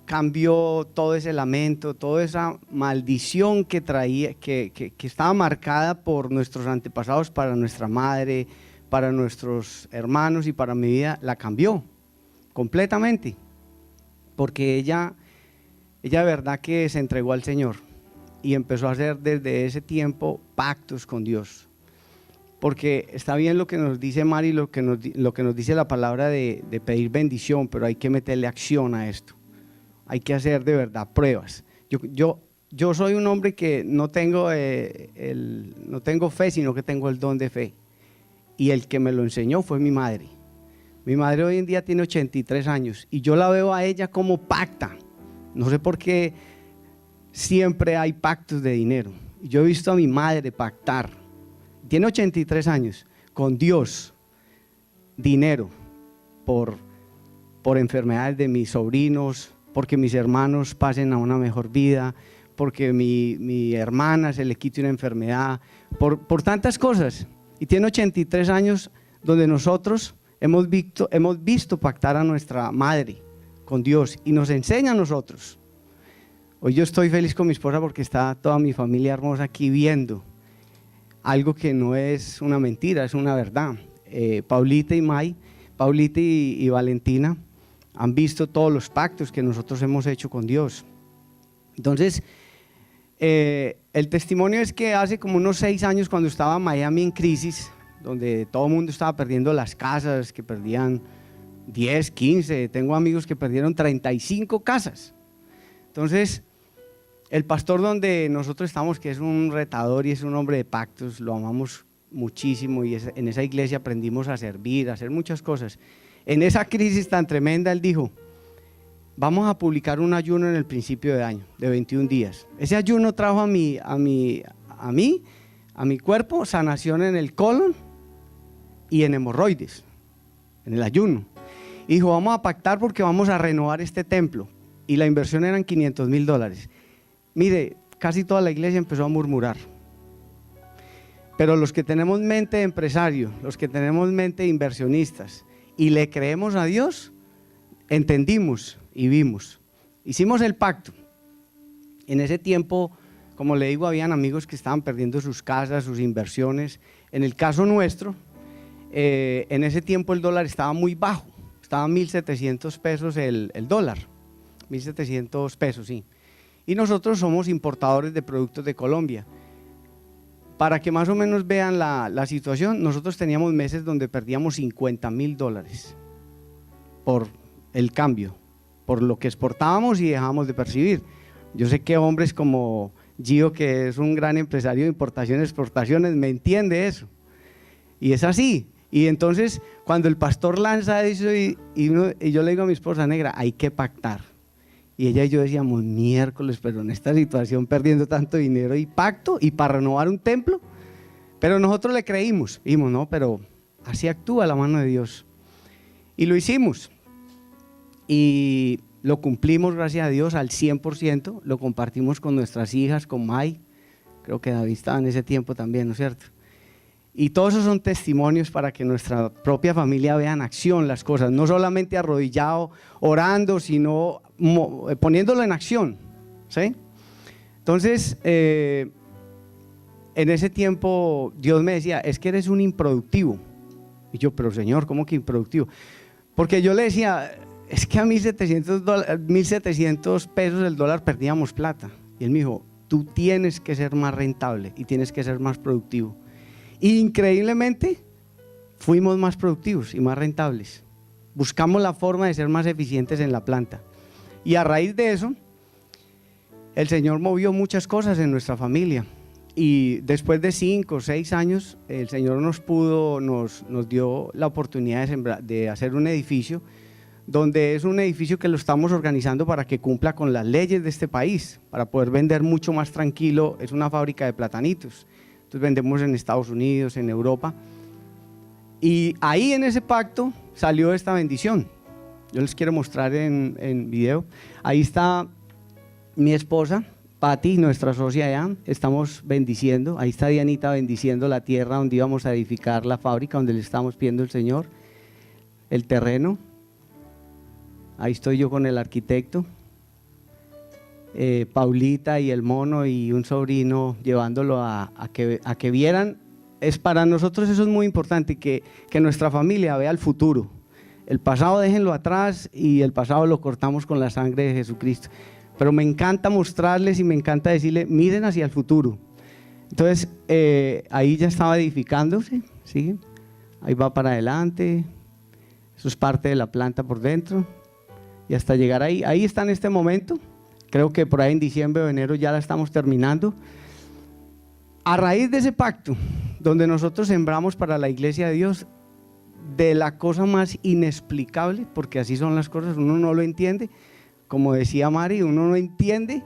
[SPEAKER 2] cambió todo ese lamento, toda esa maldición que traía, que estaba marcada por nuestros antepasados para nuestra madre, para nuestros hermanos y para mi vida, la cambió completamente, porque ella de verdad que se entregó al Señor y empezó a hacer desde ese tiempo pactos con Dios. Porque está bien lo que nos dice Mari, lo que nos dice la palabra de pedir bendición, pero hay que meterle acción a esto. Hay que hacer de verdad pruebas. Yo soy un hombre que no tengo fe, sino que tengo el don de fe. Y el que me lo enseñó fue mi madre. Mi madre hoy en día tiene 83 años y yo la veo a ella como pacta. No sé por qué siempre hay pactos de dinero. Yo he visto a mi madre pactar. Tiene 83 años con Dios, dinero, por enfermedades de mis sobrinos, porque mis hermanos pasen a una mejor vida, porque mi hermana se le quite una enfermedad, por tantas cosas. Y tiene 83 años donde nosotros hemos visto pactar a nuestra madre con Dios y nos enseña a nosotros. Hoy yo estoy feliz con mi esposa porque está toda mi familia hermosa aquí viendo algo que no es una mentira, es una verdad. Paulita y Valentina han visto todos los pactos que nosotros hemos hecho con Dios. Entonces, el testimonio es que hace como unos 6 años, cuando estaba Miami en crisis, donde todo el mundo estaba perdiendo las casas, que perdían 10, 15, tengo amigos que perdieron 35 casas. Entonces, el pastor donde nosotros estamos, que es un retador y es un hombre de pactos, lo amamos muchísimo y en esa iglesia aprendimos a servir, a hacer muchas cosas. En esa crisis tan tremenda, él dijo, vamos a publicar un ayuno en el principio de año, de 21 días. Ese ayuno trajo a mi cuerpo sanación en el colon y en hemorroides, en el ayuno. Y dijo, vamos a pactar porque vamos a renovar este templo. Y la inversión eran $500,000. Mire, casi toda la iglesia empezó a murmurar. Pero los que tenemos mente de empresario, los que tenemos mente de inversionistas y le creemos a Dios, entendimos y vimos. Hicimos el pacto. En ese tiempo, como le digo, habían amigos que estaban perdiendo sus casas, sus inversiones. En el caso nuestro, en ese tiempo el dólar estaba muy bajo, estaba 1.700 pesos el dólar, 1.700 pesos, sí. Y nosotros somos importadores de productos de Colombia. Para que más o menos vean la situación, nosotros teníamos meses donde perdíamos $50,000 por el cambio. por lo que exportábamos y dejábamos de percibir. Yo sé que hombres como Gio, que es un gran empresario de importaciones y exportaciones, me entiende eso. Y es así. Y entonces, cuando el pastor lanza eso y yo le digo a mi esposa, negra, hay que pactar. Y ella y yo decíamos, miércoles, pero en esta situación perdiendo tanto dinero y pacto y para renovar un templo. Pero nosotros le creímos. Dijimos, no, pero así actúa la mano de Dios. Y lo hicimos. Y lo cumplimos, gracias a Dios, al 100%. Lo compartimos con nuestras hijas, con May. Creo que David estaba en ese tiempo también, ¿no es cierto? Y todos esos son testimonios para que nuestra propia familia vea en acción las cosas, no solamente arrodillado, orando, sino poniéndolo en acción, ¿sí? Entonces, en ese tiempo Dios me decía, es que eres un improductivo. Y yo, pero Señor, ¿cómo que improductivo? Porque yo le decía, es que a $1,700 pesos el dólar perdíamos plata. Y él me dijo, tú tienes que ser más rentable y tienes que ser más productivo. Y increíblemente fuimos más productivos y más rentables. Buscamos la forma de ser más eficientes en la planta. Y a raíz de eso, el Señor movió muchas cosas en nuestra familia. Y después de 5 o 6 años, el Señor nos dio la oportunidad de hacer un edificio, donde es un edificio que lo estamos organizando para que cumpla con las leyes de este país, para poder vender mucho más tranquilo. Es una fábrica de platanitos. Entonces vendemos en Estados Unidos, en Europa. Y ahí en ese pacto salió esta bendición. Yo les quiero mostrar en video. Ahí está mi esposa, Patti, nuestra socia allá. Estamos bendiciendo. Ahí está Dianita bendiciendo la tierra donde íbamos a edificar la fábrica, donde le estamos pidiendo al Señor el terreno. Ahí estoy yo con el arquitecto. Paulita y el mono y un sobrino llevándolo a que vieran. Para nosotros eso es muy importante, que nuestra familia vea el futuro. El pasado déjenlo atrás y el pasado lo cortamos con la sangre de Jesucristo. Pero me encanta mostrarles y me encanta decirles, miren hacia el futuro. Entonces ahí ya estaba edificándose, ¿sí? Ahí va para adelante, eso es parte de la planta por dentro y hasta llegar ahí está en este momento. Creo que por ahí en diciembre o enero ya la estamos terminando. A raíz de ese pacto, donde nosotros sembramos para la iglesia de Dios, de la cosa más inexplicable, porque así son las cosas, uno no lo entiende, como decía Mari, uno no entiende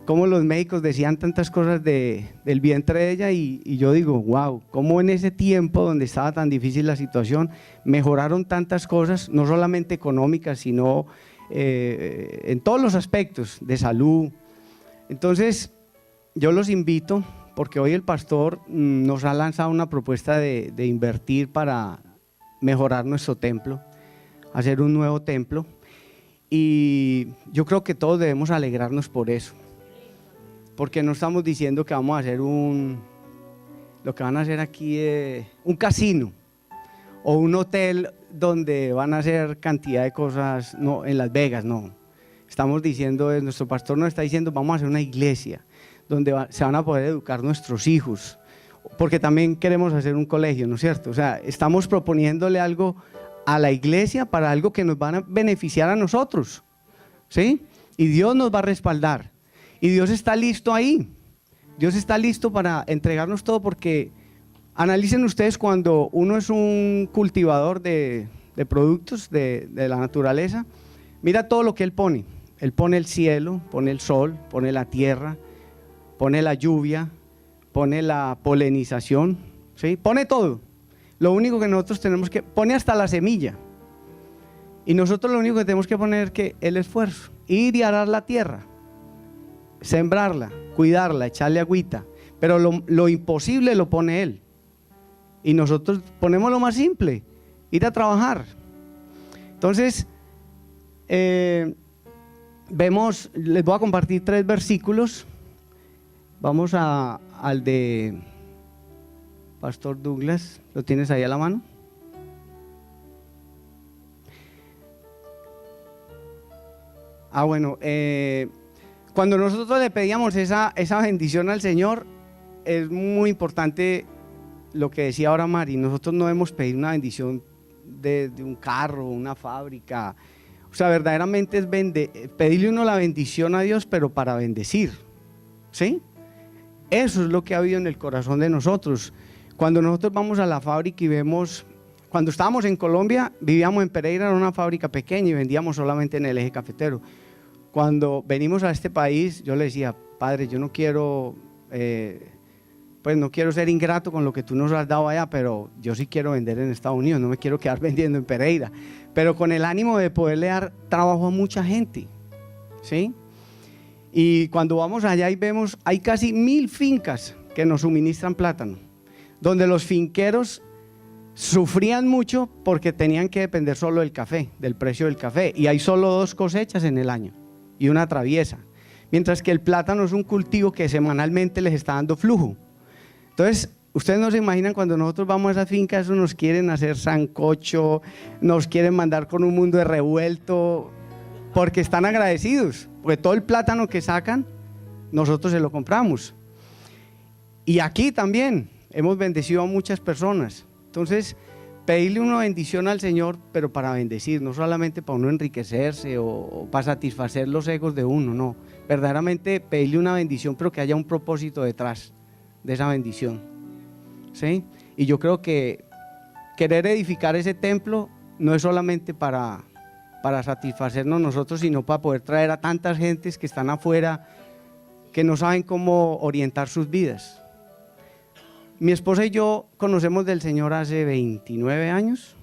[SPEAKER 2] cómo los médicos decían tantas cosas del vientre de ella y yo digo, wow, cómo en ese tiempo donde estaba tan difícil la situación, mejoraron tantas cosas, no solamente económicas, sino en todos los aspectos de salud. Entonces yo los invito, porque hoy el pastor nos ha lanzado una propuesta de invertir para mejorar nuestro templo, hacer un nuevo templo, y yo creo que todos debemos alegrarnos por eso, porque no estamos diciendo que vamos a hacer lo que van a hacer aquí, un casino o un hotel donde van a hacer cantidad de cosas, no, en Las Vegas, no. Estamos diciendo, nuestro pastor nos está diciendo, vamos a hacer una iglesia donde se van a poder educar nuestros hijos, porque también queremos hacer un colegio, ¿no es cierto? O sea, estamos proponiéndole algo a la iglesia para algo que nos van a beneficiar a nosotros, ¿sí? Y Dios nos va a respaldar, y Dios está listo ahí, Dios está listo para entregarnos todo, porque analicen ustedes cuando uno es un cultivador de productos de la naturaleza, mira todo lo que él pone el cielo, pone el sol, pone la tierra, pone la lluvia, pone la polinización, ¿sí? Pone todo. Lo único que nosotros tenemos que, pone hasta la semilla, y nosotros lo único que tenemos que poner es que el esfuerzo, ir y arar la tierra, sembrarla, cuidarla, echarle agüita, pero lo imposible lo pone él. Y nosotros ponemos lo más simple, ir a trabajar. Entonces, les voy a compartir 3 versículos. Vamos al de Pastor Douglas, ¿lo tienes ahí a la mano? Bueno, cuando nosotros le pedíamos esa bendición al Señor, es muy importante lo que decía ahora Mari. Nosotros no debemos pedir una bendición de un carro, una fábrica O sea, verdaderamente es pedirle uno la bendición a Dios, pero para bendecir, ¿sí? Eso es lo que ha habido en el corazón de nosotros. Cuando nosotros vamos a la fábrica y vemos, cuando estábamos en Colombia, vivíamos en Pereira, era una fábrica pequeña y vendíamos solamente en el eje cafetero. Cuando venimos a este país, yo le decía, Padre, yo no quiero, pues no quiero ser ingrato con lo que tú nos has dado allá, pero yo sí quiero vender en Estados Unidos, no me quiero quedar vendiendo en Pereira, pero con el ánimo de poderle dar trabajo a mucha gente, ¿sí? Y cuando vamos allá y vemos, hay casi 1000 fincas que nos suministran plátano, donde los finqueros sufrían mucho porque tenían que depender solo del café, del precio del café, y hay solo 2 cosechas en el año y una traviesa, mientras que el plátano es un cultivo que semanalmente les está dando flujo. Entonces, ustedes no se imaginan cuando nosotros vamos a esas fincas, eso nos quieren hacer sancocho, nos quieren mandar con un mundo de revuelto, porque están agradecidos, porque todo el plátano que sacan, nosotros se lo compramos. Y aquí también hemos bendecido a muchas personas. Entonces, pedirle una bendición al Señor, pero para bendecir, no solamente para uno enriquecerse o para satisfacer los egos de uno, no. Verdaderamente pedirle una bendición, pero que haya un propósito detrás de esa bendición, ¿sí? Y yo creo que querer edificar ese templo no es solamente para satisfacernos nosotros, sino para poder traer a tantas gentes que están afuera, que no saben cómo orientar sus vidas. Mi esposa y yo conocemos del Señor hace 29 años,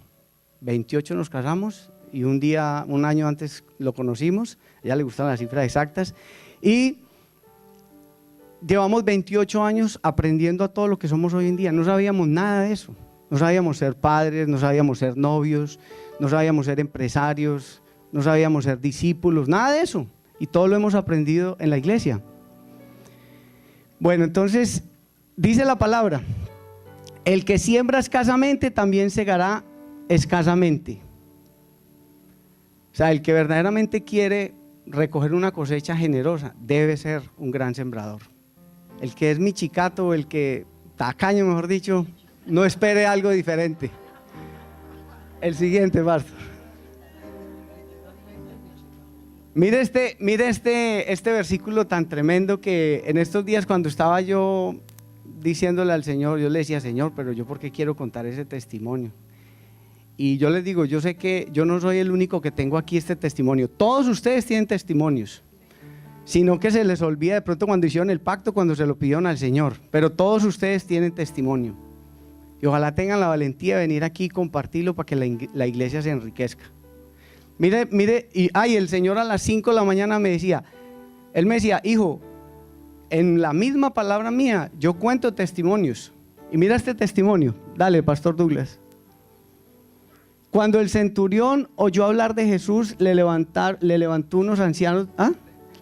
[SPEAKER 2] 28 nos casamos y un año antes lo conocimos, a ella le gustan las cifras exactas, y llevamos 28 años aprendiendo a todo lo que somos hoy en día. No sabíamos nada de eso, no sabíamos ser padres, no sabíamos ser novios, no sabíamos ser empresarios, no sabíamos ser discípulos, nada de eso, y todo lo hemos aprendido en la iglesia. Bueno, entonces dice la palabra, el que siembra escasamente también segará escasamente. O sea, el que verdaderamente quiere recoger una cosecha generosa debe ser un gran sembrador. El que es michicato, el que tacaño, mejor dicho, no espere algo diferente. El siguiente, pastor. Mire este versículo tan tremendo que en estos días cuando estaba yo diciéndole al Señor, yo le decía, Señor, pero yo ¿por qué quiero contar ese testimonio? Y yo les digo, yo sé que yo no soy el único que tengo aquí este testimonio. Todos ustedes tienen testimonios, sino que se les olvida de pronto cuando hicieron el pacto, cuando se lo pidieron al Señor. Pero todos ustedes tienen testimonio. Y ojalá tengan la valentía de venir aquí y compartirlo para que la iglesia se enriquezca. Mire, y el Señor a las 5 de la mañana me decía, Él me decía, hijo, en la misma palabra mía, yo cuento testimonios. Y mira este testimonio, dale, Pastor Douglas. Cuando el centurión oyó hablar de Jesús, le levantó unos ancianos,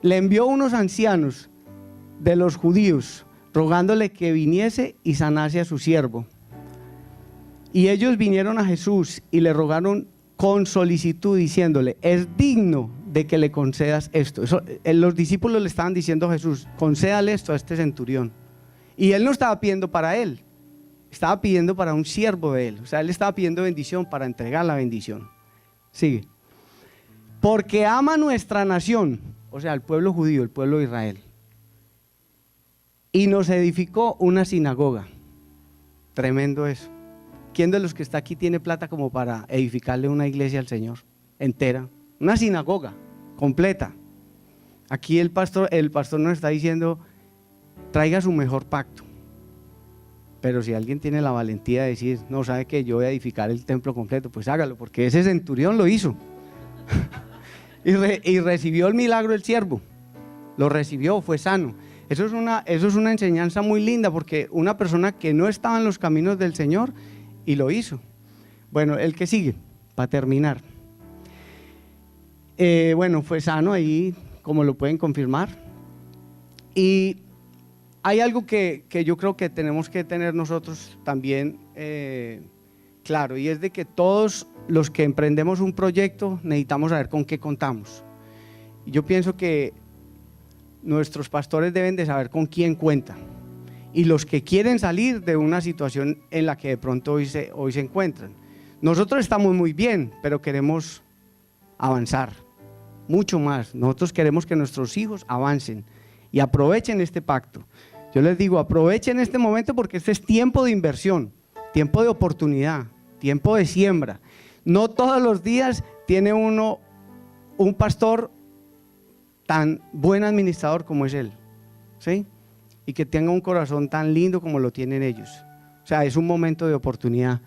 [SPEAKER 2] le envió unos ancianos de los judíos, rogándole que viniese y sanase a su siervo. Y ellos vinieron a Jesús y le rogaron con solicitud, diciéndole, es digno de que le concedas esto. Los discípulos le estaban diciendo a Jesús, concédale esto a este centurión. Y él no estaba pidiendo para él, estaba pidiendo para un siervo de él. O sea, él estaba pidiendo bendición para entregar la bendición. Sigue. Porque ama nuestra nación, o sea, el pueblo judío, el pueblo de Israel, y nos edificó una sinagoga. Tremendo eso. ¿Quién de los que está aquí tiene plata como para edificarle una iglesia al Señor entera? Una sinagoga completa. Aquí el pastor nos está diciendo, traiga su mejor pacto. Pero si alguien tiene la valentía de decir, no, sabe que yo voy a edificar el templo completo, pues hágalo, porque ese centurión lo hizo. y recibió el milagro del siervo. Lo recibió, fue sano. Eso es una enseñanza muy linda, porque una persona que no estaba en los caminos del Señor y lo hizo. Bueno, el que sigue, para terminar. Bueno, fue sano ahí, como lo pueden confirmar. Y hay algo que yo creo que tenemos que tener nosotros también claro, y es de que todos los que emprendemos un proyecto necesitamos saber con qué contamos. Y yo pienso que nuestros pastores deben de saber con quién cuentan. Y los que quieren salir de una situación en la que de pronto hoy se encuentran. Nosotros estamos muy bien, pero queremos avanzar, mucho más. Nosotros queremos que nuestros hijos avancen y aprovechen este pacto. Yo les digo, aprovechen este momento porque este es tiempo de inversión, tiempo de oportunidad, tiempo de siembra. No todos los días tiene uno un pastor tan buen administrador como es él, ¿sí? Y que tenga un corazón tan lindo como lo tienen ellos. O sea, es un momento de oportunidad.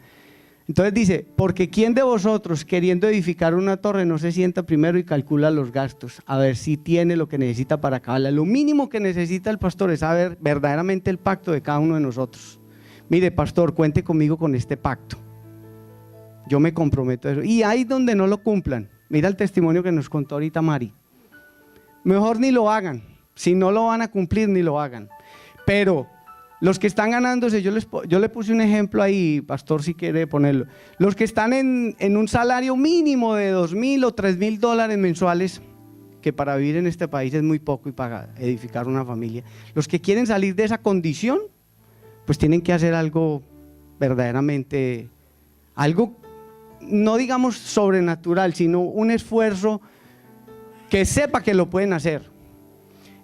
[SPEAKER 2] Entonces dice, porque ¿quién de vosotros queriendo edificar una torre no se sienta primero y calcula los gastos? A ver si tiene lo que necesita para acabarla. Lo mínimo que necesita el pastor es saber verdaderamente el pacto de cada uno de nosotros. Mire, pastor, cuente conmigo con este pacto. Yo me comprometo a eso. Y ahí donde no lo cumplan, mira el testimonio que nos contó ahorita Mari. Mejor ni lo hagan. Si no lo van a cumplir, ni lo hagan. Pero los que están ganándose, yo le puse un ejemplo ahí, pastor, si quiere ponerlo. Los que están en un salario mínimo de $2,000 o $3,000 mensuales, que para vivir en este país es muy poco y para edificar una familia. Los que quieren salir de esa condición, pues tienen que hacer algo verdaderamente, algo, no digamos sobrenatural, sino un esfuerzo que sepa que lo pueden hacer.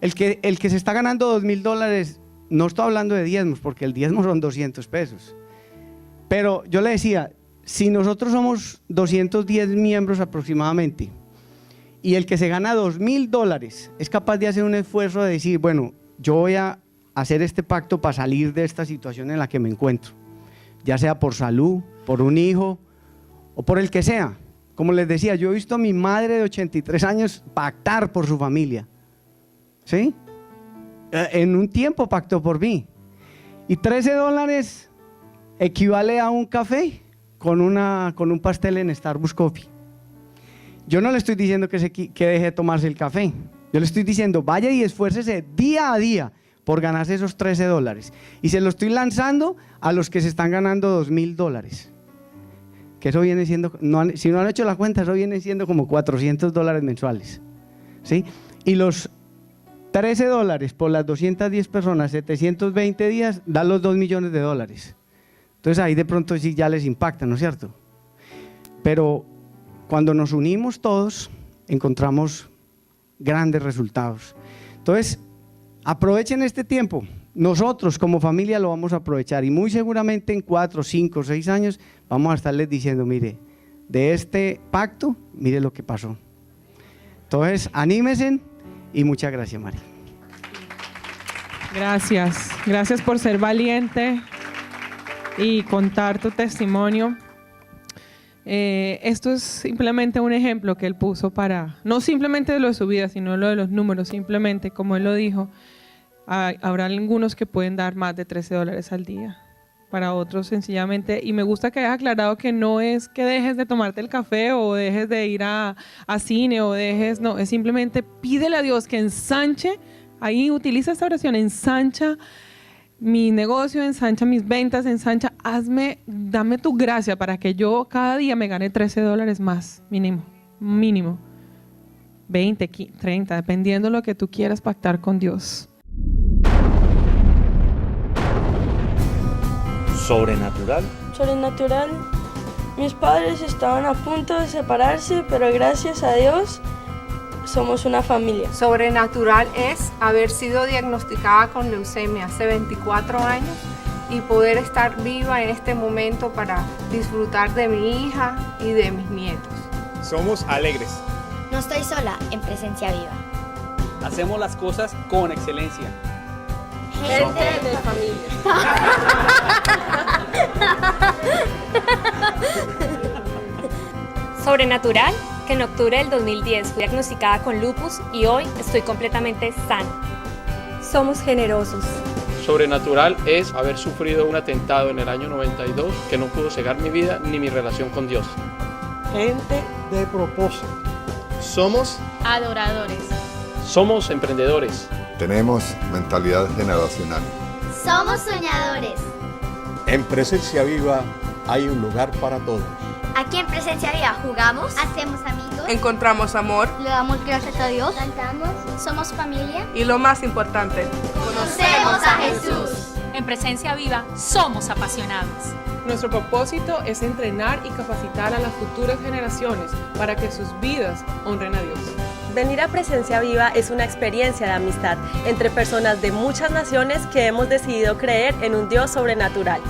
[SPEAKER 2] El que se está ganando $2,000, no estoy hablando de diezmos, porque el diezmo son 200 pesos. Pero yo le decía, si nosotros somos 210 miembros aproximadamente, y el que se gana $2,000 es capaz de hacer un esfuerzo de decir, bueno, yo voy a hacer este pacto para salir de esta situación en la que me encuentro, ya sea por salud, por un hijo, o por el que sea. Como les decía, yo he visto a mi madre de 83 años pactar por su familia, ¿sí? En un tiempo pactó por mí. Y $13 equivale a un café con un pastel en Starbucks Coffee. Yo no le estoy diciendo que deje de tomarse el café. Yo le estoy diciendo, vaya y esfuércese día a día por ganarse esos $13. Y se lo estoy lanzando a los que se están ganando $2,000. Que eso viene siendo, si no han hecho la cuenta, eso viene siendo como $400 mensuales, ¿sí? Y los $13 por las 210 personas, 720 días, dan los $2 millones. Entonces ahí de pronto sí ya les impacta, ¿no es cierto? Pero cuando nos unimos todos, encontramos grandes resultados. Entonces, aprovechen este tiempo. Nosotros como familia lo vamos a aprovechar y muy seguramente en 4, 5, 6 años vamos a estarles diciendo, mire, de este pacto, mire lo que pasó. Entonces, anímense y muchas gracias, Mari.
[SPEAKER 1] Gracias por ser valiente y contar tu testimonio. Esto es simplemente un ejemplo que él puso para, no simplemente de lo de su vida, sino lo de los números, simplemente como él lo dijo. Habrá algunos que pueden dar más de $13 al día, para otros sencillamente, y me gusta que hayas aclarado que no es que dejes de tomarte el café o dejes de ir a cine o no, es simplemente pídele a Dios que ensanche, ahí utiliza esta oración, ensancha mi negocio, ensancha mis ventas, dame tu gracia para que yo cada día me gane $13 más, mínimo, 20, 30, dependiendo de lo que tú quieras pactar con Dios.
[SPEAKER 3] Sobrenatural.
[SPEAKER 4] Sobrenatural. Mis padres estaban a punto de separarse, pero gracias a Dios somos una familia.
[SPEAKER 5] Sobrenatural es haber sido diagnosticada con leucemia hace 24 años y poder estar viva en este momento para disfrutar de mi hija y de mis nietos. Somos alegres.
[SPEAKER 6] No estoy sola en Presencia Viva.
[SPEAKER 7] Hacemos las cosas con excelencia.
[SPEAKER 4] Gente de familia.
[SPEAKER 8] Sobrenatural, que en octubre del 2010 fui diagnosticada con lupus y hoy estoy completamente sana.
[SPEAKER 9] Somos generosos.
[SPEAKER 10] Sobrenatural es haber sufrido un atentado en el año 92 que no pudo cegar mi vida ni mi relación con Dios.
[SPEAKER 11] Gente de propósito.
[SPEAKER 12] Somos
[SPEAKER 13] adoradores.
[SPEAKER 10] Somos emprendedores.
[SPEAKER 14] Tenemos mentalidad generacional.
[SPEAKER 6] Somos soñadores.
[SPEAKER 12] En Presencia Viva hay un lugar para todos.
[SPEAKER 6] Aquí en Presencia Viva jugamos, hacemos amigos,
[SPEAKER 5] encontramos amor,
[SPEAKER 6] le damos gracias a Dios, cantamos, somos familia
[SPEAKER 5] y lo más importante,
[SPEAKER 6] conocemos a Jesús.
[SPEAKER 3] En Presencia Viva somos apasionados.
[SPEAKER 1] Nuestro propósito es entrenar y capacitar a las futuras generaciones para que sus vidas honren a Dios.
[SPEAKER 9] Venir a Presencia Viva es una experiencia de amistad entre personas de muchas naciones que hemos decidido creer en un Dios sobrenatural.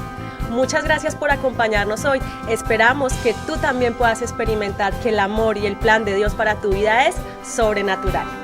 [SPEAKER 9] Muchas gracias por acompañarnos hoy. Esperamos que tú también puedas experimentar que el amor y el plan de Dios para tu vida es sobrenatural.